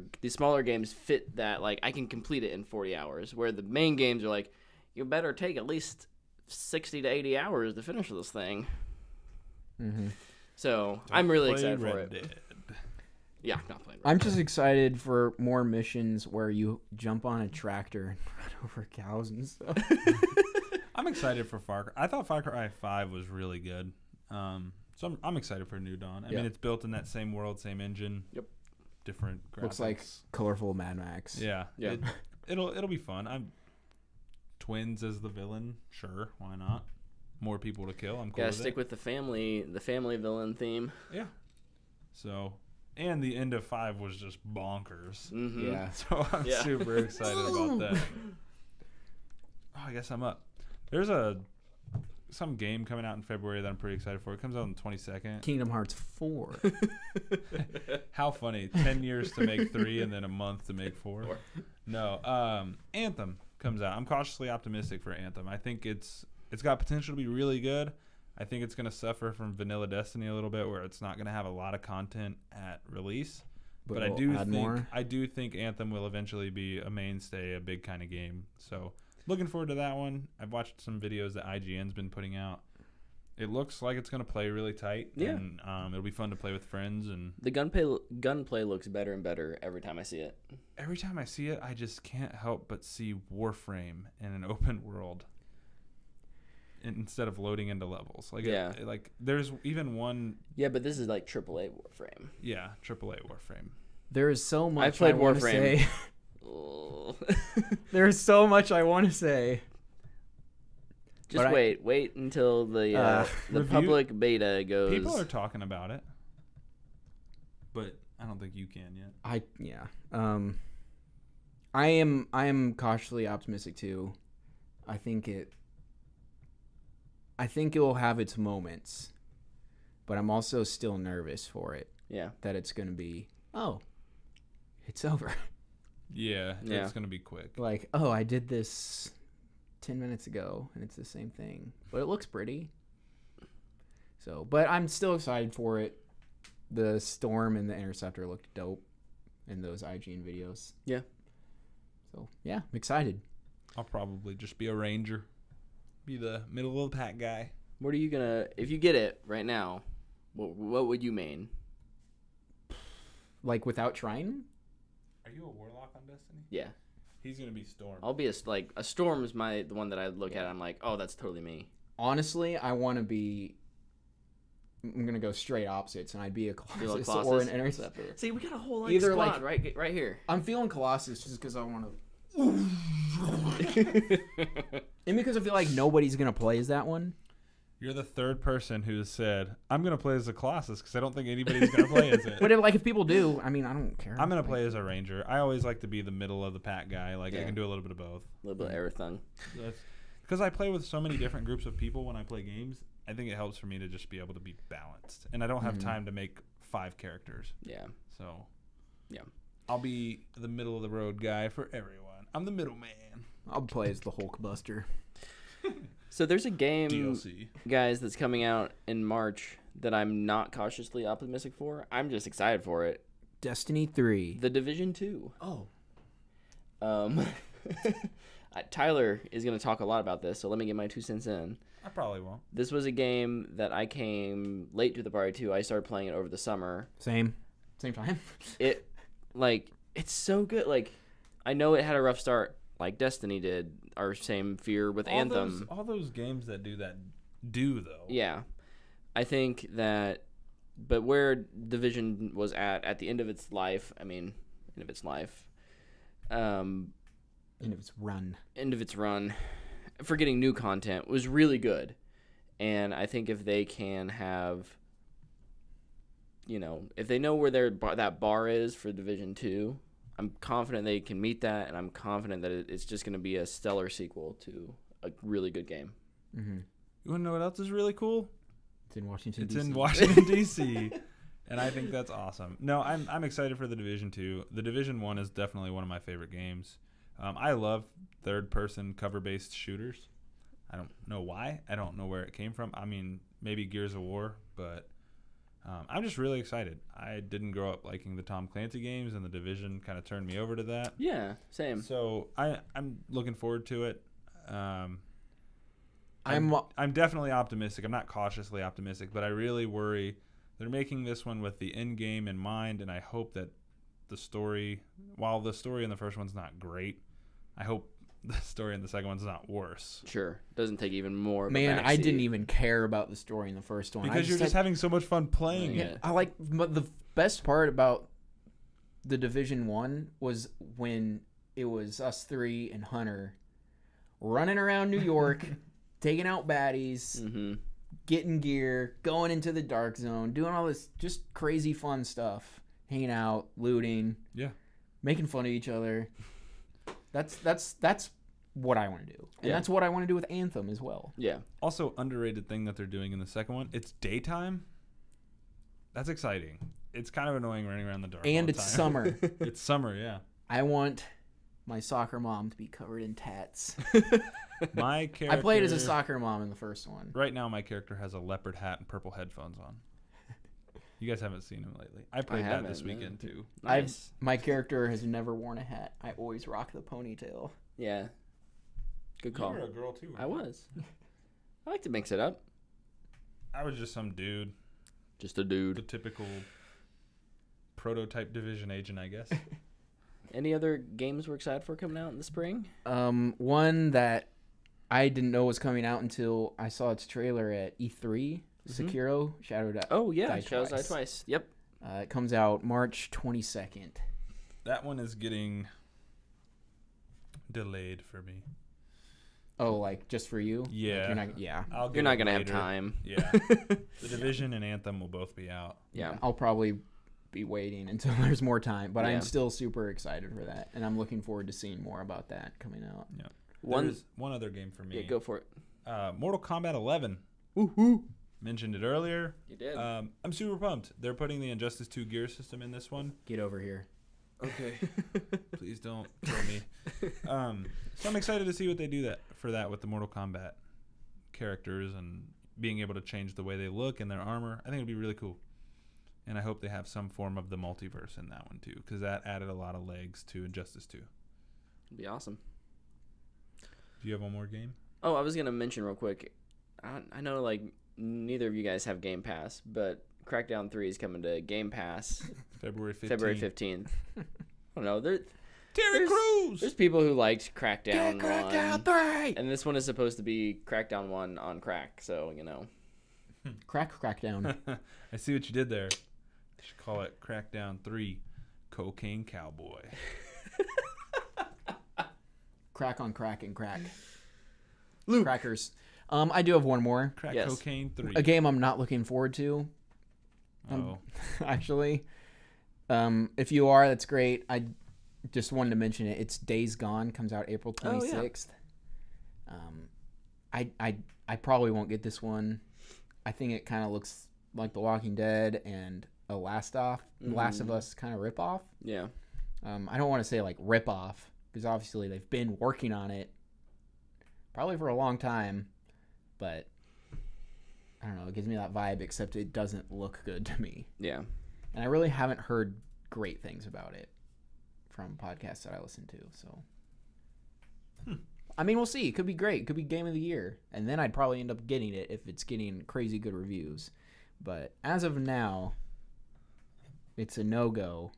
games fit that. Like, I can complete it in 40 hours. Where the main games are like, you better take at least 60 to 80 hours to finish this thing. Mm-hmm. So, I'm really Play excited for Red it. Dead. Yeah, not playing. I'm just excited for more missions where you jump on a tractor and run over cows and stuff. I'm excited for Far Cry. I thought Far Cry 5 was really good. So I'm excited for New Dawn. I mean, it's built in that same world, same engine. Yep. Different graphics. Looks like colorful Mad Max. Yeah. Yeah. It'll be fun. I'm twins as the villain. Sure, why not? More people to kill. I'm cool Gotta with stick it. with the family villain theme. Yeah. So, and the end of 5 was just bonkers. Mm-hmm. Yeah. So I'm Yeah. super excited about that. Oh, I guess I'm up. There's some game coming out in February that I'm pretty excited for. It comes out on the 22nd. Kingdom Hearts 4. How funny. 10 years to make 3 and then a month to make 4. No. Anthem comes out. I'm cautiously optimistic for Anthem. I think it's got potential to be really good. I think it's going to suffer from Vanilla Destiny a little bit, where it's not going to have a lot of content at release. But I we'll do add think more. I do think Anthem will eventually be a mainstay, a big kind of game. So looking forward to that one. I've watched some videos that IGN's been putting out. It looks like it's going to play really tight. Yeah. And it'll be fun to play with friends. And The gunplay looks better and better every time I see it. every time I see it, I just can't help but see Warframe in an open world instead of loading into levels. Like, Yeah. like there's even one, Yeah, but this is like AAA Warframe. AAA Warframe. There is so much I've played I want to Warframe. say. Oh. There's so much I want to say. Just But wait until the Review- public beta goes. People are talking about it, but I don't think you can yet. I am cautiously optimistic too. I think it will have its moments, but I'm also still nervous for it Yeah. that it's going to be it's over. Yeah, Yeah. it's gonna be quick. Like, oh, I did this 10 minutes ago and it's the same thing, but it looks pretty. So, but I'm still excited for it. The Storm and the Interceptor looked dope in those IGN videos. Yeah. So, yeah, I'm excited. I'll probably just be a ranger, be the middle of the pack guy. What are you gonna? If you get it right now, what would you main? Like, without trying? Are you a warlock on Destiny? Yeah. He's gonna be Storm. I'll be a Storm is the one that I look at. I'm like, oh, that's totally me. Honestly, I want to be. I'm gonna go straight opposites, and I'd be a You like Colossus or an Interceptor. See, we got a whole like, Either, squad like- right here. I'm feeling Colossus just because I want to. And because I feel like nobody's gonna play as that one. You're the third person who said I'm gonna play as a Colossus because I don't think anybody's gonna play as it. But if people do, I mean, I don't care. I'm gonna play as a ranger. I always like to be the middle of the pack guy. Like I Yeah. can do a little bit of both. A little bit of everything. Because I play with so many different groups of people when I play games. I think it helps for me to just be able to be balanced, and I don't have time to make 5 characters. Yeah. So, Yeah. I'll be the middle of the road guy for everyone. I'm the middleman. I'll play as the Hulkbuster. So there's a game, DLC. guys, that's coming out in March that I'm not cautiously optimistic for. I'm just excited for it. Destiny 3. The Division 2. Oh. Tyler is going to talk a lot about this, so let me get my 2 cents in. I probably won't. This was a game that I came late to the party to. I started playing it over the summer. Same time. It's so good. Like, I know it had a rough start, like Destiny did. Our same fear with Anthem. All those games that do that do though. Yeah. I think that, but where Division was at the end of its life, end of its run, for getting new content was really good. And I think if they can have, if they know where that bar is for Division 2, I'm confident they can meet that, and I'm confident that it's just going to be a stellar sequel to a really good game. Mm-hmm. You want to know what else is really cool? It's in Washington, It's D.C. in Washington D.C. And I think that's awesome. No, I'm excited for the Division 2. The Division 1 is definitely one of my favorite games. I love third-person cover-based shooters. I don't know why. I don't know where it came from. I mean, maybe Gears of War, but I'm just really excited. I didn't grow up liking the Tom Clancy games, and The Division kind of turned me over to that. Yeah, same. So I'm looking forward to it. I'm I'm definitely optimistic. I'm not cautiously optimistic, but I really worry they're making this one with the end game in mind, and I hope that the story, while the story in the first one's not great, I hope the story in the second one's not worse. Sure. Doesn't take even more of a Man, I backseat. didn't even care about the story in the first one. Because you're just having so much fun playing Yeah. it. I like but the best part about the Division 1 was when it was us three and Hunter running around New York, taking out baddies, Mm-hmm. getting gear, going into the dark zone, doing all this just crazy fun stuff, hanging out, looting, Yeah. making fun of each other. That's what I want to do. And Yeah. that's what I want to do with Anthem as well. Yeah. Also, underrated thing that they're doing in the second one, it's daytime. That's exciting. It's kind of annoying running around the dark all And the it's time. summer. It's summer, yeah. I want my soccer mom to be covered in tats. My character. I played as a soccer mom in the first one. Right now, my character has a leopard hat and purple headphones on. You guys haven't seen him lately. I played that this haven't, no. weekend too. Nice. My character has never worn a hat. I always rock the ponytail. Yeah. Good call. You were a girl too. I was. I like to mix it up. I was just some dude, Just a the dude. typical prototype Division agent, I guess. Any other games we're excited for coming out in the spring? One that I didn't know was coming out until I saw its trailer at E3. Sekiro Shadow Die. Oh, yeah. Die Shadows Die Twice. Twice. Yep. It comes out March 22nd. That one is getting delayed for me. Oh, like just for you? Like, Yeah. you're not, yeah. I'll get You're not it going to have later. time. Yeah. The Division and Anthem will both be out. Yeah. I'll probably be waiting until there's more time, but Yeah. I'm still super excited for that, and I'm looking forward to seeing more about that coming out. Yeah. One- There's one other game for me. Yeah, go for it. Mortal Kombat 11. Woohoo! Mentioned it earlier. You did. I'm super pumped. They're putting the Injustice 2 gear system in this one. Get over here. Okay. Please don't kill me. So I'm excited to see what they do for that with the Mortal Kombat characters and being able to change the way they look and their armor. I think it'd be really cool. And I hope they have some form of the multiverse in that one too, because that added a lot of legs to Injustice 2. It'd be awesome. Do you have one more game? Oh, I was going to mention real quick. I know, like, neither of you guys have Game Pass, but Crackdown 3 is coming to Game Pass February 15th. February 15th. I don't know. Terry there's- Crews! There's people who liked Crackdown 1. Crackdown 3! And this one is supposed to be Crackdown 1 on crack, so, you know. Crackdown. I see what you did there. You should call it Crackdown 3 Cocaine Cowboy. Crack on crack and crack. Luke. Crackers. I do have one more. Crack Yes. Cocaine 3. A game I'm not looking forward to, Oh. actually. If you are, that's great. I just wanted to mention it. It's Days Gone. Comes out April 26th. I probably won't get this one. I think it kind of looks like The Walking Dead and a Last of Us kind of ripoff. Yeah. I don't want to say like ripoff because obviously they've been working on it probably for a long time, but I don't know. It gives me that vibe, except it doesn't look good to me. Yeah. And I really haven't heard great things about it from podcasts that I listen to. So, I mean, we'll see. It could be great. It could be game of the year. And then I'd probably end up getting it if it's getting crazy good reviews. But as of now, it's a no-go.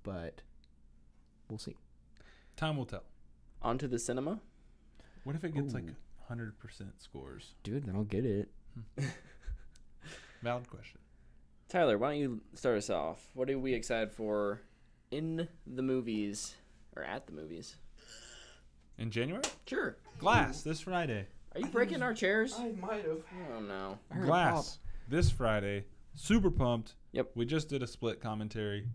But we'll see. Time will tell. On to the cinema. What if it gets like Ooh. 100% scores? Dude, then I'll get it. Valid question. Tyler, why don't you start us off? What are we excited for in the movies or at the movies? In January? Sure. Glass this Friday. Are you breaking our chairs? might have. Oh, no. Glass this Friday. Super pumped. Yep. We just did a split commentary.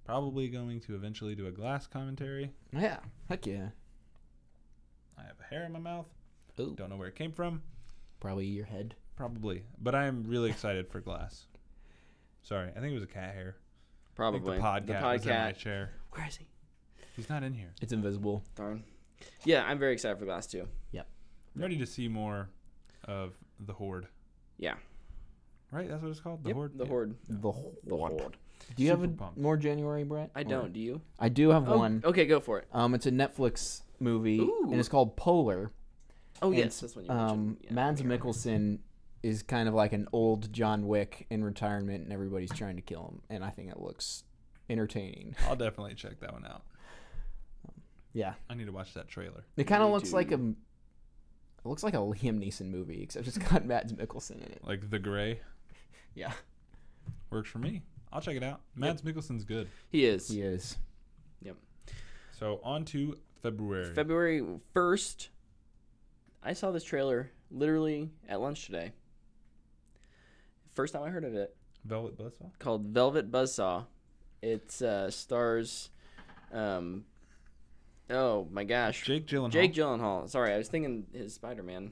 Probably going to eventually do a Glass commentary. Yeah. Heck yeah. I have a hair in my mouth. Ooh. Don't know where it came from. Probably your head. Probably. But I am really excited for Glass. Sorry, I think it was a cat hair. I think Probably. the podcat was in my chair. Where is he? He's not in here. It's invisible. Darn. Yeah, I'm very excited for Glass 2. I'm ready to see more of the Horde. Yeah. Right? That's what it's called? The Yep, Horde? The Yeah. Horde. The whole. The Horde. Do you have Super pumped. more January, Brett? I Or- don't. Do you? I do have Oh, one. okay, go for it. It's a Netflix movie, Ooh. and it's called Polar. Oh, And, yes. That's when you mentioned. Yeah, Mads here. Mikkelsen is kind of like an old John Wick in retirement, and everybody's trying to kill him. And I think it looks entertaining. I'll definitely check that one out. Yeah, I need to watch that trailer. it kind of Me looks too. like a. It looks like a Liam Neeson movie, except it's got Mads Mikkelsen in it. Like The Gray. Yeah, Works for me. I'll check it out. Mads Mikkelsen's good. He is. he is. So on to February. February 1st, I saw this trailer literally at lunch today. First time I heard of it. Velvet Buzzsaw? Called Velvet Buzzsaw. It stars, oh my gosh, Jake Gyllenhaal. Jake Gyllenhaal. Sorry, I was thinking his Spider-Man.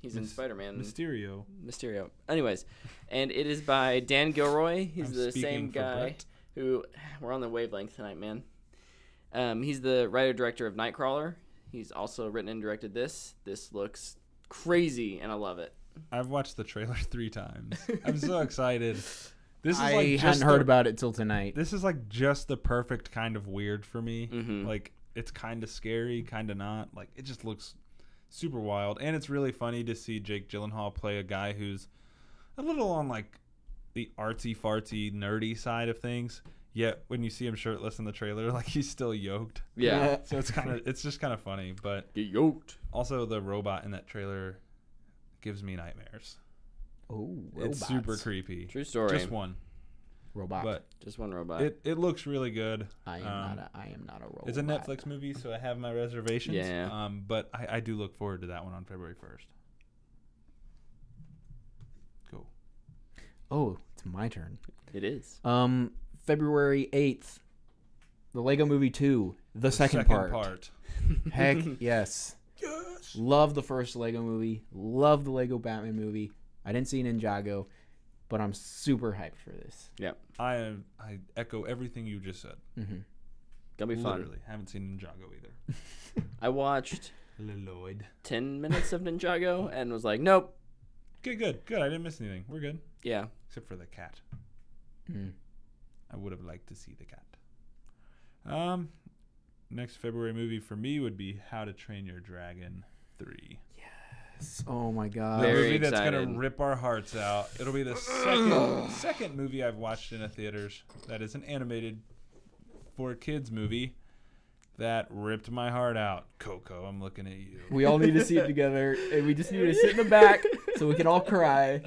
He's in Spider-Man. Mysterio. Mysterio. Anyways, and it is by Dan Gilroy. He's I'm the speaking same for guy Brett. who we're on the wavelength tonight, man. He's the writer director of Nightcrawler. He's also written and directed this. This looks crazy, and I love it. I've watched the trailer 3 times. I'm so excited. This is I like just hadn't heard about it till tonight. This is like just the perfect kind of weird for me. Mhm. Like it's kind of scary, kind of not. Like it just looks super wild, and it's really funny to see Jake Gyllenhaal play a guy who's a little on like the artsy fartsy nerdy side of things. Yet when you see him shirtless in the trailer, like he's still yoked. Yeah. So it's just kind of funny. But Get yoked. also the robot in that trailer gives me nightmares. Oh, It's super creepy. True story. Just one, Robot. but Just one robot. it looks really good. I am not a robot. It's a Netflix movie, so I have my reservations. Yeah. But I do look forward to that one on February 1st. Go. Oh, it's my turn. It is. February 8th, the Lego Movie 2, the second part. Heck yes. Yes. Love the first Lego movie. Love the Lego Batman movie. I didn't see Ninjago, but I'm super hyped for this. I echo everything you just said. Mm-hmm. Gonna be fun. Literally. Haven't seen Ninjago either. I watched Lloyd. 10 minutes of Ninjago and was like, nope. Good. I didn't miss anything. We're good. Yeah. Except for the cat. Mm. I would have liked to see the cat. Next February movie for me would be How to Train Your Dragon 3. Oh my The god. Very movie that's excited. gonna rip our hearts out. It'll be the second movie I've watched in a theaters that is an animated for kids movie that ripped my heart out. Coco, I'm looking at you. We all need to see it together, and we just need to sit in the back so we can all cry.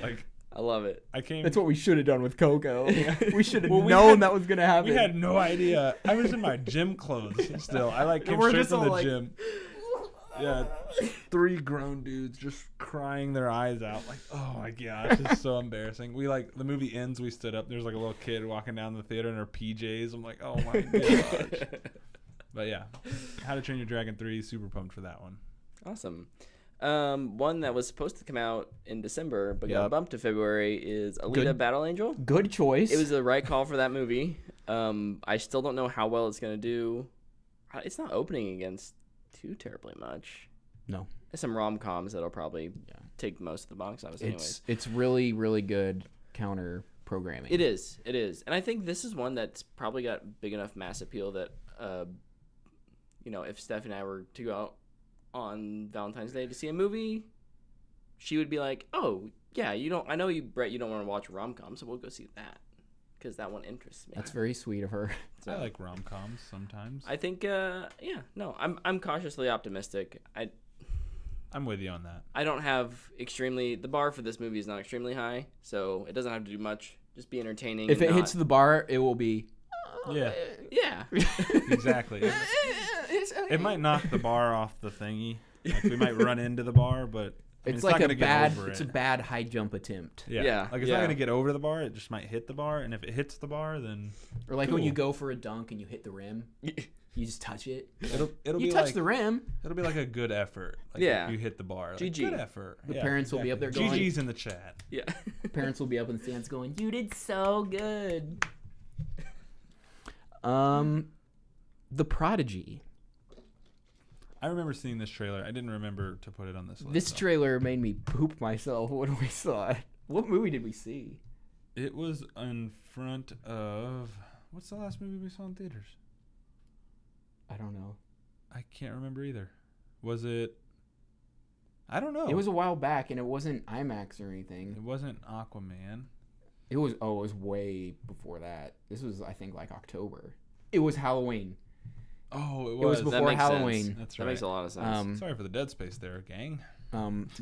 Like I love it. I came. That's what we should have done with Coco. We should have Well, we known had- that was gonna happen. We had no idea. I was in my gym clothes still. I like And came we're straight just from all the like- gym. Yeah, 3 grown dudes just crying their eyes out. Like, oh my gosh, it's so embarrassing. We like the movie ends. We stood up. There's like a little kid walking down the theater in her PJs. I'm like, oh my gosh. But yeah, How to Train Your Dragon 3. Super pumped for that one. Awesome. One that was supposed to come out in December but got Yep. bumped to February is Alita Good. Battle Angel. Good choice. It was the right call for that movie. I still don't know how well it's gonna do. It's not opening against too terribly much. No. There's some rom-coms that'll probably take most of the box office anyways. It's really, really good counter programming. It is. And I think this is one that's probably got big enough mass appeal that, if Steph and I were to go out on Valentine's Day to see a movie, she would be like, "Oh, yeah, I know you, Brett, you don't want to watch a rom-com, so we'll go see that because that one interests me." That's very sweet of her. So, I like rom-coms sometimes. I think, I'm cautiously optimistic. I'm with you on that. I don't have the bar for this movie is not extremely high, so it doesn't have to do much. Just be entertaining. If and it hits the bar, it will be. Yeah, yeah. exactly. It might knock the bar off the thingy. Like, we might run into the bar, but I mean, It's not like gonna a get bad. over It's it. a bad high jump attempt. Yeah, Like it's yeah. not gonna get over the bar. It just might hit the bar, and if it hits the bar, then Or like when you Cool. go for a dunk and you hit the rim, you just touch it. it'll You be touch like the rim. it'll be like a good effort. Like Yeah. if you hit the bar. Like, GG. Good effort. The Yeah, parents will be up there going- GG's in the chat. Yeah. Parents will be up in the stands going, "You did so good." The Prodigy. I remember seeing this trailer. I didn't remember to put it on this list. This though. trailer made me poop myself when we saw it. What movie did we see? It was in front of... What's the last movie we saw in theaters? I don't know. I can't remember either. Was it... I don't know. It was a while back, and it wasn't IMAX or anything. It wasn't Aquaman. It was way before that. This was, I think, like October. It was Halloween. Oh, it It was was. before That makes Halloween. sense. That's That right. makes a lot of sense. Sorry for the dead space there, gang.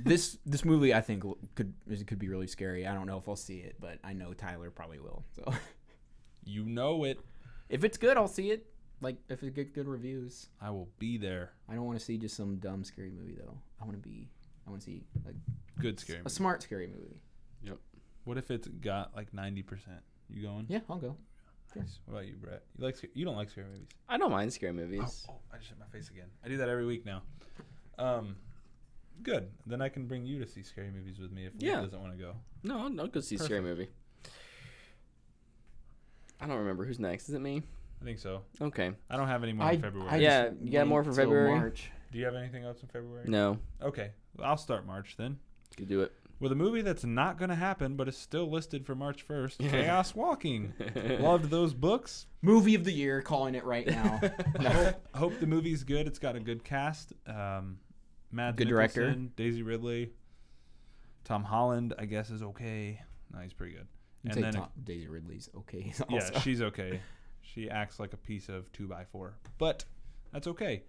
This movie I think could be really scary. I don't know if I'll see it, but I know Tyler probably will. So You know it. if it's good, I'll see it. Like if it gets good reviews. I will be there. I don't want to see just some dumb scary movie though. I want to see Good scary a movie. smart scary movie. What if it's got like 90%? You going? Yeah, I'll go. Nice. What about you, Brett? You don't like scary movies? I don't mind scary movies. Oh, I just hit my face again. I do that every week now. Good. Then I can bring you to see scary movies with me if Luke doesn't want to go. No, I'll go see a scary movie. I don't remember who's next. Is it me? I think so. Okay. I don't have any more in February. Yeah, you got more for till February? March. Do you have anything else in February? No. Okay. Well, I'll start March then. Could do it. With a movie that's not going to happen, but is still listed for March 1st, Chaos Walking. Loved those books. Movie of the year, calling it right now. Hope the movie's good. It's got a good cast. Mads Good director. Mikkelsen, Daisy Ridley. Tom Holland, I guess, is okay. No, he's pretty good. You'd And say then Daisy Ridley's okay. yeah, Also. she's okay. She acts like a piece of 2x4, but that's okay.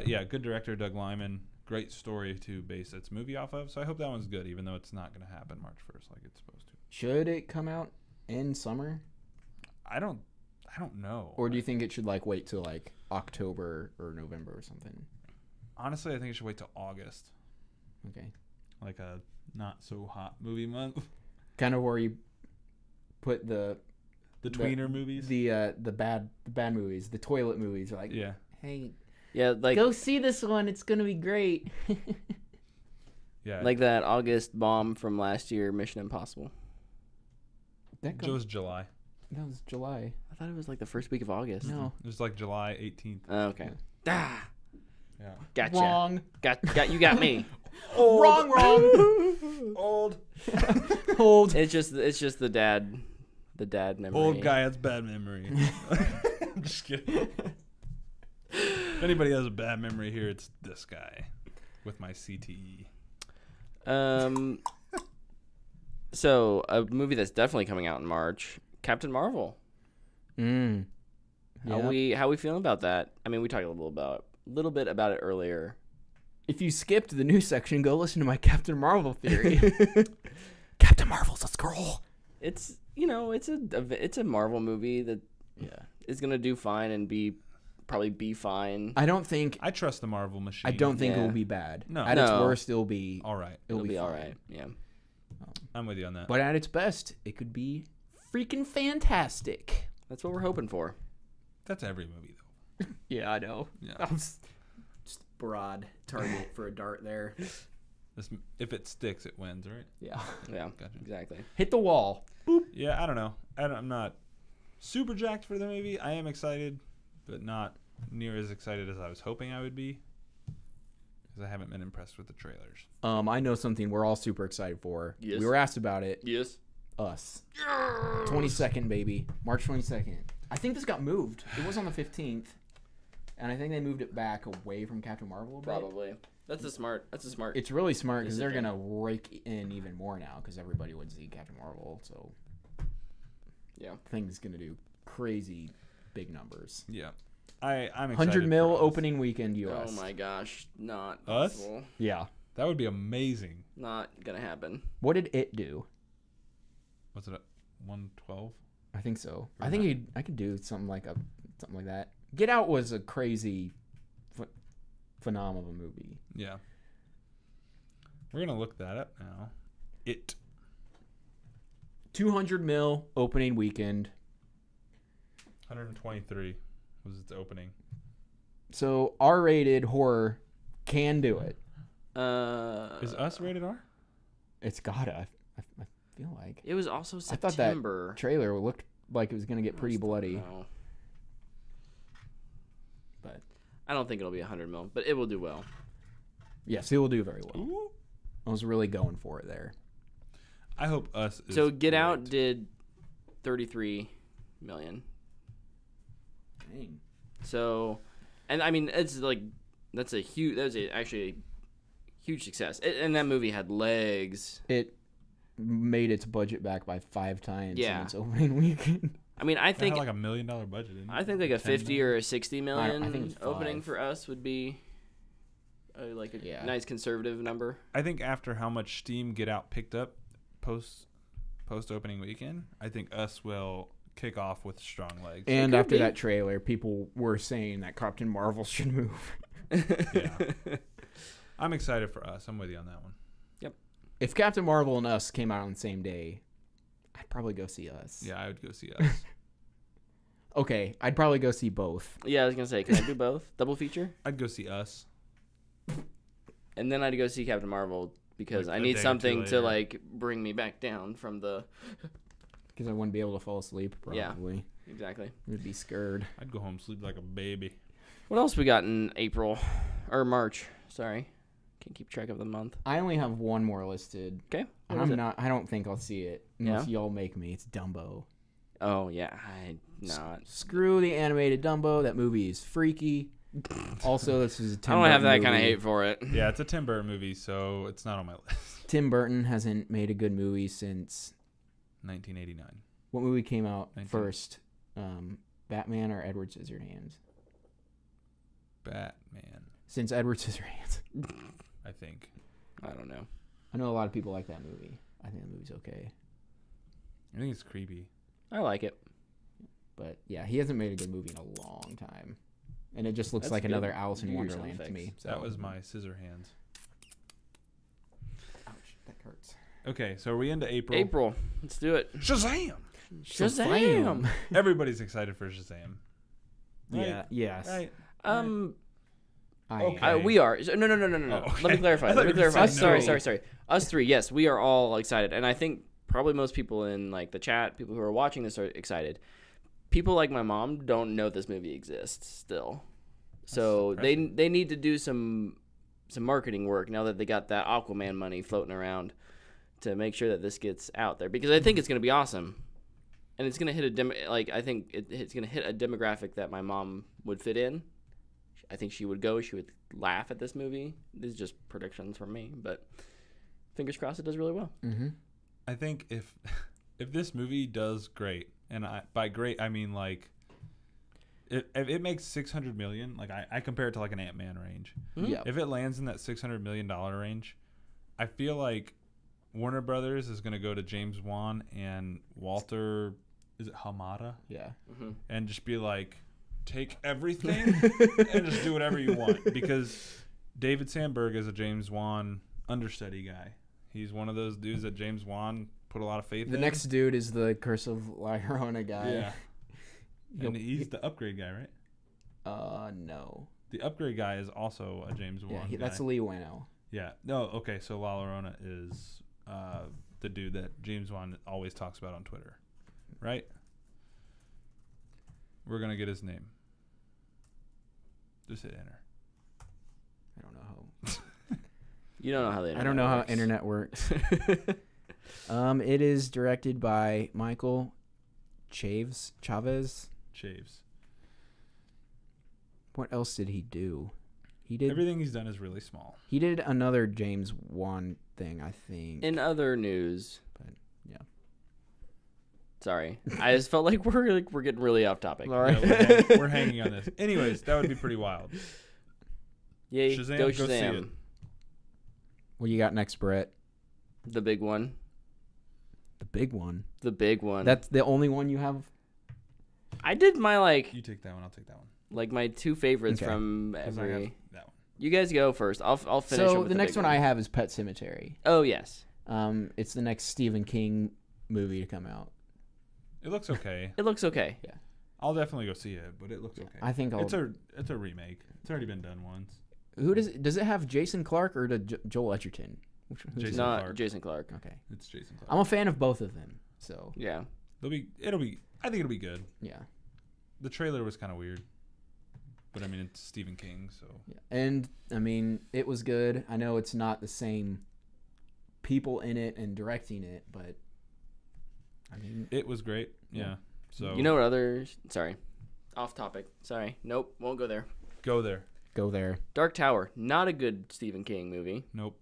Yeah, good director, Doug Liman. Great story to base its movie off of. So I hope that one's good, even though it's not going to happen March 1st like it's supposed to. Should it come out in summer, I don't know. or do you think it should like wait till like October or November or something? Honestly, I think it should wait till August, Okay, like a not so hot movie month. kind of where you put the Tweener movies. the bad movies, the toilet movies. Are like, Yeah. hey, Yeah, like go see this one. It's gonna be great. Yeah. like that August bomb from last year, Mission Impossible. that it was July. was July. I thought it was like the first week of August. No, It was like July 18th. Oh, okay. Ah, Yeah. gotcha. wrong. Got you. Got me. Wrong. Old. Old. It's just the dad memory. Old guy has bad memory. I'm just kidding. If anybody has a bad memory here, it's this guy with my CTE. So a movie that's definitely coming out in March, Captain Marvel. Mm. How we feeling about that? I mean, we talked a little bit about it earlier. If you skipped the news section, go listen to my Captain Marvel theory. Captain Marvel's a scroll. It's it's a Marvel movie that is gonna do fine and probably be fine. I don't think. I trust the Marvel machine. I don't think it Yeah. will be bad. No. At its No. worst, it'll be. All right. It'll be all fine. right. Yeah. I'm with you on that. But at its best, it could be freaking fantastic. That's what we're hoping for. That's every movie, though. Yeah, I know. Yeah. I'm just broad target for a dart there. If it sticks, it wins, right? Yeah. Yeah. Gotcha. Exactly. Hit the wall. Yeah, I don't know. I'm not super jacked for the movie. I am excited, but not near as excited as I was hoping I would be. Because I haven't been impressed with the trailers. I know something we're all super excited for. Yes. We were asked about it. Yes. Us. 22nd, baby. March 22nd. I think this got moved. It was on the 15th. And I think they moved it back away from Captain Marvel a bit. Probably. That's a smart. It's really smart because they're decision. going to rake in even more now because everybody would see Captain Marvel. So Yeah. I think it's going to do crazy big numbers. Yeah. I'm excited. 100 mil for us. opening weekend US. Oh my gosh. Not Us? possible. Yeah. That would be amazing. Not gonna happen. What did it do? What's it at? 112? I think so. Or I think I could do something like that. Get Out was a crazy phenomenal movie. Yeah. We're going to look that up now. It. 200 mil opening weekend. 123 was its opening. So R-rated horror can do it. Is Us rated R? It's gotta. I feel like It was also I thought that September. trailer looked like it was gonna get pretty bloody. No. But I don't think it'll be 100 mil, but it will do well. Yes, it will do very well. Ooh. I was really going for it there. I hope Us is So Get Out great. did 33 million. Dang. So, and I mean, it's like actually a huge success. And that movie had legs. It made its budget back by 5 times Yeah. in its opening weekend. I mean, I It think had like $1 million budget. Didn't it? like a 10 50 or a 60 million I think it's opening 5. for Us would be like a Yeah. nice conservative number. I think after how much steam Get Out picked up post opening weekend, I think Us will kick off with strong legs. And could after be. that trailer, people were saying that Captain Marvel should move. Yeah. I'm excited for Us. I'm with you on that one. If Captain Marvel and Us came out on the same day, I'd probably go see Us. Yeah, I would go see Us. Okay, I'd probably go see both. Yeah, I was gonna say, can I do both? Double feature? I'd go see Us. And then I'd go see Captain Marvel because Like I a need day or two something to later. like bring me back down from the Because I wouldn't be able to fall asleep, Yeah. probably. exactly. I'd be scared. I'd go home sleep like a baby. What else we got in April or March? Sorry, can't keep track of the month. I only have one more listed. Okay, And I don't think I'll see it unless y'all make me. It's Dumbo. Oh yeah, I not. Screw the animated Dumbo. That movie is freaky. Also, this is a I Tim don't have Burton that kind of movie. hate for it. Yeah, it's a Tim Burton movie, so it's not on my list. Tim Burton hasn't made a good movie since 1989. what movie came out 19. first? Batman or Edward Scissorhands? Batman, Since Edward Scissorhands. I think. I don't know. I know a lot of people like that movie. I think the movie's okay. I think it's creepy. I like it. But yeah, he hasn't made a good movie in a long time. And it just looks That's like good. another Alice in Do your sound Wonderland to me. effects. So. That was my scissor hands. Ouch, that hurts. Okay, so are we into April? April, let's do it. Shazam! Shazam! Everybody's excited for Shazam. Right? Yeah, yes. Right. I Okay. am. We are. No. Oh, Let okay. me clarify. I thought Let me you were clarify. saying Sorry. no. Us three, yes, we are all excited, and I think probably most people in like the chat, people who are watching this, are excited. People like my mom don't know this movie exists still, so they need to do some marketing work now that they got that Aquaman money floating around to make sure that this gets out there, because I think it's gonna be awesome, and it's gonna hit I think it's gonna hit a demographic that my mom would fit in. I think she would go. She would laugh at this movie. These are just predictions from me, but fingers crossed it does really well. Mm-hmm. I think if this movie does great, and by great I mean like if it makes 600 million, like I compare it to like an Ant-Man range. Mhm. Yeah. If it lands in that $600 million range, I feel like Warner Brothers is going to go to James Wan and Walter, is it Hamada? Yeah. Mm-hmm. And just be like, take everything and just do whatever you want. Because David Sandberg is a James Wan understudy guy. He's one of those dudes that James Wan put a lot of faith in. The next dude is the Curse of La Llorona guy. Yeah. And He'll- he's the upgrade guy, right? No. The upgrade guy is also a James Wan Yeah, guy. that's Lee Whannell. Yeah. No, okay, so La Llorona is the dude that James Wan always talks about on Twitter, right? We're going to get his name. Just hit enter. I don't know how. You don't know how they. I don't know how internet works. It is directed by Michael Chavez. Chaves. What else did he do? He did. Everything he's done is really small. He did another James Wan thing, I think. In other news, But, yeah. sorry, I just felt like we're getting really off topic. All right. Yeah, we're hanging on this. Anyways, that would be pretty wild. Yay, Shazam, go go see Shazam, it. What you got next, Brett? the big one, The big one. the big one. That's the only one you have? I did my You take that one, I'll take that one. like my two favorites Okay. from 'Cause I have every. that one. You guys go first. I'll finish. So it with the next big one I have is Pet Cemetery. Oh yes, It's the next Stephen King movie to come out. It looks okay. it looks okay. I'll definitely go see it, but it looks okay. I think I'll. It's a remake. It's already been done once. Who does it have? Jason Clarke or Joel Edgerton? who's Jason it? Not Clarke. Jason Clarke. Okay. It's Jason Clarke. I'm a fan of both of them. So Yeah. I think it'll be good. yeah. The trailer was kind of weird. But I mean, it's Stephen King, so Yeah. And I mean, it was good. I know it's not the same people in it and directing it, but I mean, it was great. Yeah. Yeah. So You know what other? Sorry, off topic. Sorry, nope, won't go there. go there. go there. Dark Tower, not a good Stephen King movie. Nope.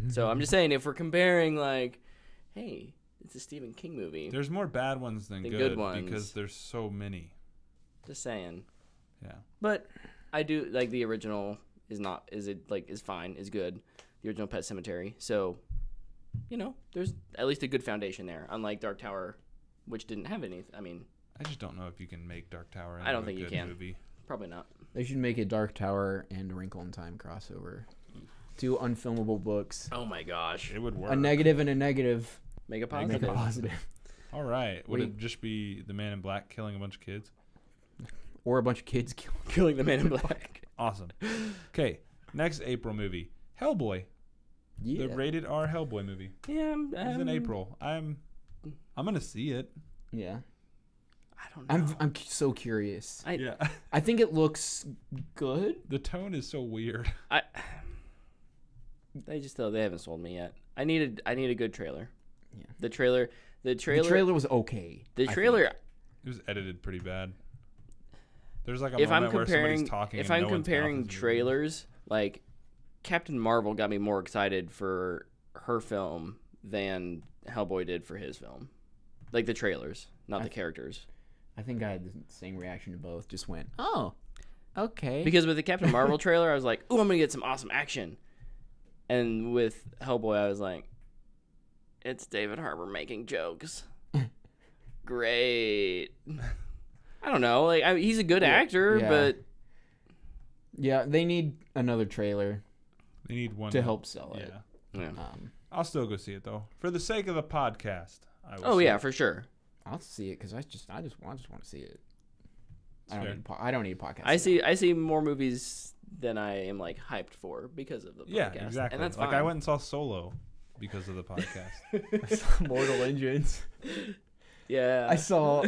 So I'm just saying, if we're comparing, like, hey, it's a Stephen King movie. There's more bad ones than The good, good ones. because there's so many. Just saying. Yeah. But I do like the original is fine, is good. The original Pet Cemetery. So, there's at least a good foundation there. Unlike Dark Tower, which didn't have any. I mean, I just don't know if you can make Dark Tower I don't into a think you good can. movie. probably not. They should make a Dark Tower and a Wrinkle in Time crossover. 2 unfilmable books. Oh my gosh. It would work. A negative and a negative. Make a Make Make positive. a positive. All right. Would Wait. it just be the Man in Black killing a bunch of kids? Or a bunch of kids killed. Killing the Man in Black. Awesome. Okay. Next April movie, Hellboy. Yeah. The rated R Hellboy movie. Yeah, It's in April. I'm gonna see it. Yeah. I don't know. I'm so curious. Yeah. I think it looks good. The tone is so weird. They haven't sold me yet. I need a good trailer. Yeah. The trailer The trailer was okay. the I trailer think. It was edited pretty bad. There's like a if I'm moment where comparing somebody's talking. if and I'm no one's mouth comparing is moving. trailers, like Captain Marvel got me more excited for her film than Hellboy did for his film. Like the trailers, not the characters. I think I had the same reaction to both. Just went, oh, okay. Because with the Captain Marvel trailer, I was like, "Ooh, I'm gonna get some awesome action," and with Hellboy, I was like, "It's David Harbour making jokes." Great. I don't know. Like he's a good actor, yeah. but yeah, they need another trailer They need one to help sell Yeah. it. yeah. I'll still go see it though, for the sake of the podcast. I will Oh see yeah, it. for sure. I'll see it because I just want to see it. It's I don't fair. need I don't need a podcast. I see more movies than I am like hyped for because of the podcast. Yeah, exactly. And that's like fine. I went and saw Solo because of the podcast. Mortal Engines. Yeah. I saw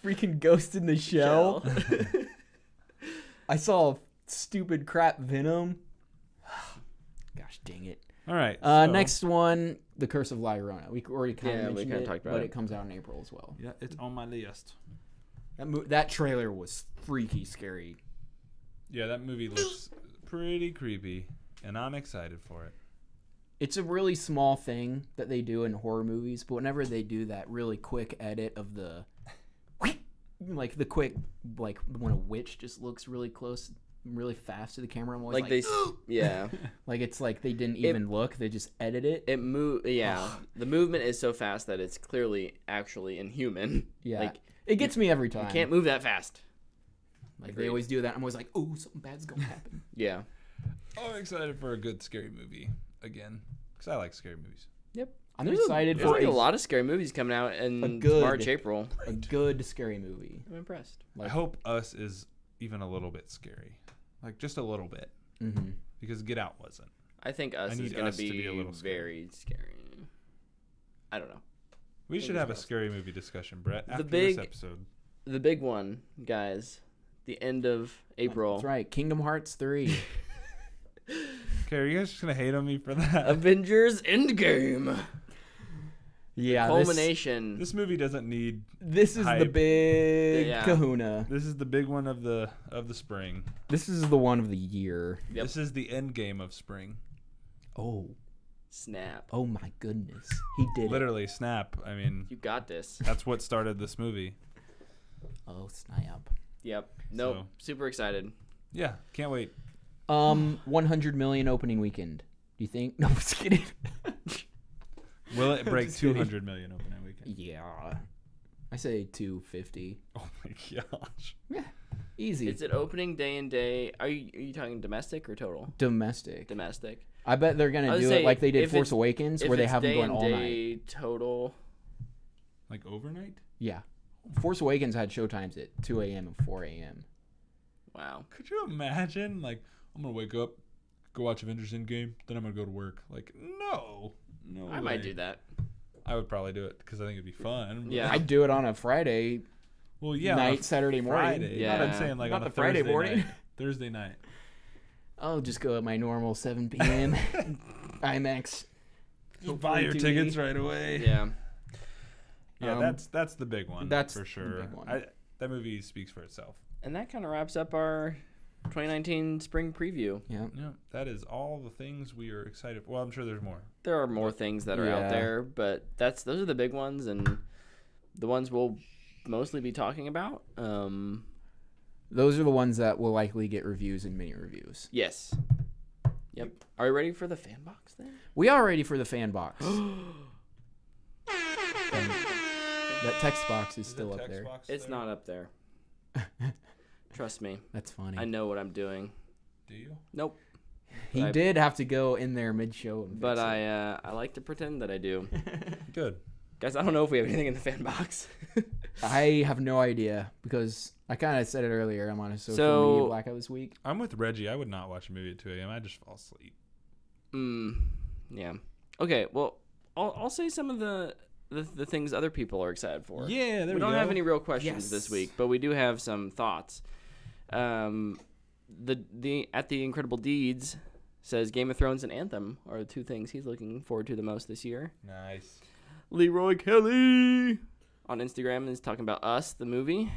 freaking Ghost in the Shell. I saw stupid crap Venom. Gosh dang it. All right. So, Next one, The Curse of La Llorona. We already kind Yeah, of we mentioned kinda it, talked about but it. it comes out in April as well. Yeah, it's on my list. That trailer was freaky scary. Yeah, that movie looks pretty creepy, and I'm excited for it. It's a really small thing that they do in horror movies, but whenever they do that really quick edit of the like the quick like when a witch just looks really close really fast to the camera, I'm always like like, yeah. like it's like they didn't even look, they just edit it. Yeah. The movement is so fast that it's clearly actually inhuman. Yeah. Like It gets me every time. you can't move that fast. Like Agreed. they always do that. I'm always like, oh, something bad's gonna happen. Yeah. I'm excited for a good scary movie again, because I like scary movies. Yep. I'm excited There's for like a lot of scary movies coming out in good- March, April. a good scary movie. I'm impressed. I hope Us is even a little bit scary, like just a little bit, Mm-hmm. because Get Out wasn't. I think Us is need going Us to to be be a little scary. very scary. I don't know. We should Fingers have a crossed. scary movie discussion, Brett, after big- this episode. The big one, guys. The end of April. That's right. Kingdom Hearts 3. Okay, are you guys just gonna hate on me for that? Avengers Endgame. Yeah, Culmination. This movie doesn't need. this is the hype. big Yeah. kahuna. This is the big one of the spring. This is the one of the year. Yep. This is the end game of spring. Oh, Snap. oh my goodness. He did it. Literally, snap. I mean, You got this. that's what started this movie. Oh, snap. Yep. Nope. So- Super excited. Yeah, can't wait. 100 million opening weekend. Do you think? No, I'm just kidding. Will it break Just kidding. 200 million opening weekend? Yeah. I say 250. Oh my gosh. Yeah. Easy. Is it opening day and day? Are you talking domestic or total? domestic. Domestic. I bet they're going I to would do say it like they did if Force it's- Awakens, If where they it's have them day going and all night. day total. Like overnight? Yeah. Force Awakens had showtimes at 2 a.m. and 4 a.m. Wow. Could you imagine? Like, I'm gonna wake up, go watch Avengers Endgame, then I'm gonna go to work. Like, no I might way. do that. I would probably do it because I think it'd be fun. but- Yeah. I'd do it on a Friday Well, yeah, on night, a Saturday morning. Friday. Yeah. I'm saying like Not on a the Friday Thursday morning. night. Thursday night. I'll just go at my normal 7 p.m. IMAX. Just buy your 2D. tickets right away. Yeah. Yeah, that's the big one. that's for the sure. big one. That movie speaks for itself. And that kind of wraps up our 2019 spring preview. Yeah. Yeah, that is all the things we are excited for. Well, I'm sure there's more. There are more things that are Yeah. out there, but those are the big ones and the ones we'll mostly be talking about. Those are the ones that will likely get reviews and mini reviews. Yes. Yep. Are you ready for the fan box then? We are ready for the fan box. And that text box is still up there. It's not up there. Trust me. That's funny. I know what I'm doing. Do you? Nope. He I- did have to go in there mid-show. And But fix it. I like to pretend that I do. Good. Guys, I don't know if we have anything in the fan box. I have no idea because I kind of said it earlier. I'm on a social So- media blackout this week. I'm with Reggie. I would not watch a movie at 2 a.m. I just fall asleep. Yeah. Okay, well, I'll say some of the things other people are excited for. Yeah, there We don't go. have any real questions Yes. this week, but we do have some thoughts. The at the Incredible Deeds says Game of Thrones and Anthem are the two things he's looking forward to the most this year. Nice. Leroy Kelly on Instagram is talking about Us, the movie.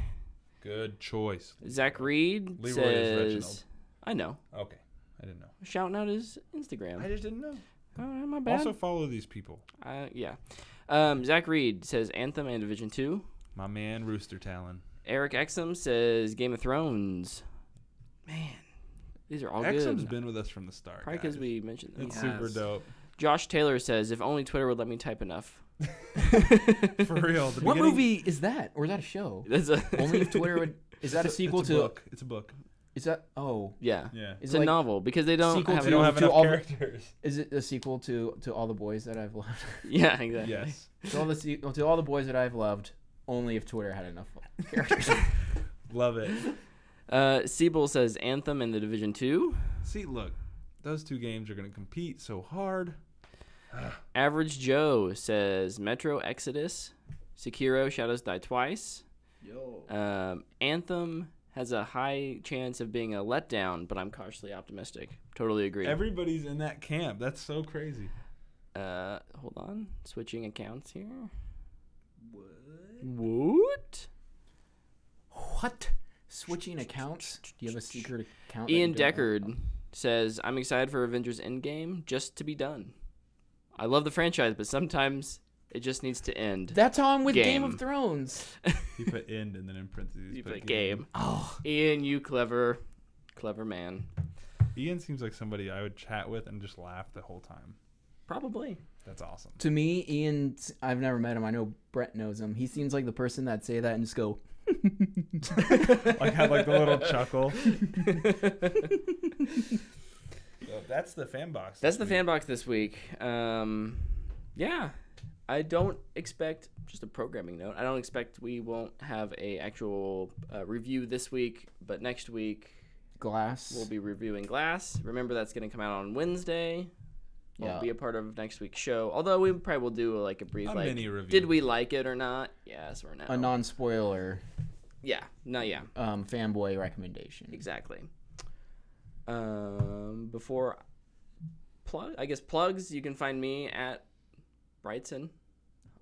Good choice. Zach Reed Leroy says, is Reginald. I know. Okay. I didn't know. Shouting out his Instagram. just didn't know. Oh, my bad. Also follow these people. Yeah. Zach Reed says Anthem and Division 2. My man Rooster Talon. Eric Exum says Game of Thrones. Man, these are all Exum's good. been with us from the start. Probably because guys. we mentioned them. It's super dope. Josh Taylor says, if only Twitter would let me type enough. For real. The What beginning- movie is that? Or is that a show? That's a Only if Twitter would. Is that a sequel it's a to? book. It's a book. Is that? Oh, yeah. Yeah. It's Is a it like novel because they don't sequel have They don't have to enough all the- characters. is it a sequel to All the Boys That I've Loved? Yeah, exactly. Yes. to all the boys that I've loved. Only if Twitter had enough characters. Love it. Siebel says Anthem and the Division 2. See, look. Those two games are going to compete so hard. Average Joe says Metro Exodus. Sekiro Shadows Die Twice. Anthem has a high chance of being a letdown, but I'm cautiously optimistic. Totally agree. Everybody's in that camp. That's so crazy. Hold on. Switching accounts here. What? What? Switching accounts? Do you have a secret account? that Ian you don't know Deckard about? says, I'm excited for Avengers Endgame just to be done. I love the franchise, but sometimes it just needs to end. That's how I'm with Game Game. of Thrones. He put end and then in parentheses. You put put game. Oh, Ian, you clever man. Ian seems like somebody I would chat with and just laugh the whole time. Probably. That's awesome. to me, Ian. I've never met him. I know Brett knows him. He seems like the person that say that and just go. Like had like the little chuckle. So that's the fan box. That's the fan box this week. Yeah. I don't expect, just a programming note, I don't expect we won't have a actual review this week, but next week Glass. we'll be reviewing Glass. Remember, that's going to come out on Wednesday. Won't Yeah. be a part of next week's show. Although we probably will do like a brief, A like, mini review. did we like it or not? Yes or no? a non-spoiler Yeah. No, yeah. fanboy recommendation. Exactly. Before plugs, you can find me at Brightson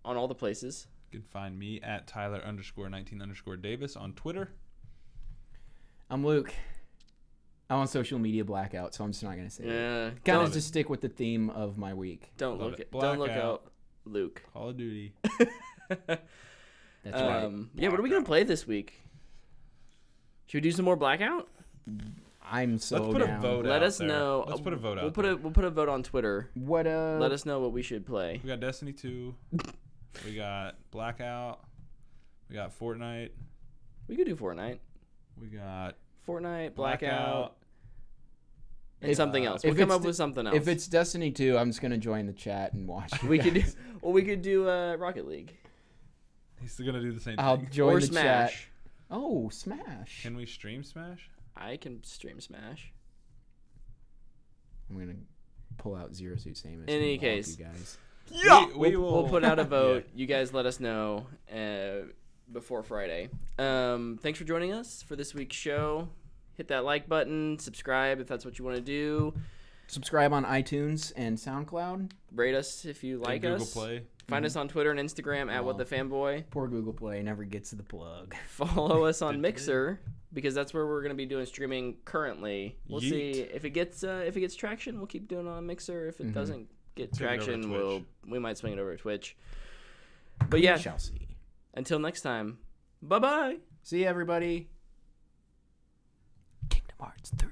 on all the places. You can find me at Tyler_19_Davis on Twitter. I'm Luke. I'm on social media blackout, so I'm just not gonna say it. Yeah. Kind Don't, of just stick with the theme of my week. don't Love look it. at don't look Blackout. out Luke. Call of Duty. That's right. Yeah, what are we gonna play this week? Should we do some more Blackout? I'm so Let's put down. a vote Let out us there. know. Let's put a vote out We'll there. put a vote on Twitter. What Let us know what we should play. We got Destiny 2. We got Blackout. We got Fortnite. We could do Fortnite. We got Blackout, Blackout. and If- something else. if We'll come it's up with something else. If it's Destiny 2, I'm just gonna join the chat and watch. you we could do, guys. well, we could do Rocket League He's still gonna do the same I'll thing. join or the Smash. chat. Oh, Smash! Can we stream Smash? I can stream Smash. I'm gonna pull out Zero Suit Samus. In any and walk case. you guys. Yeah, We'll put out a vote. You guys let us know. before Friday. Thanks for joining us for this week's show. Hit that like button, subscribe if that's what you want to do. Subscribe on iTunes and SoundCloud. Rate us if you like Google us. Play. Find us on Twitter and Instagram at WhatTheFanboy. Poor Google Play never gets the plug. Follow us on Mixer because that's where we're going to be doing streaming currently. We'll see if it gets traction. We'll keep doing it on Mixer. If it doesn't get traction, we might swing it over to Twitch. But yeah, We shall see. until next time. Bye bye. See you, everybody. Kingdom Hearts 3.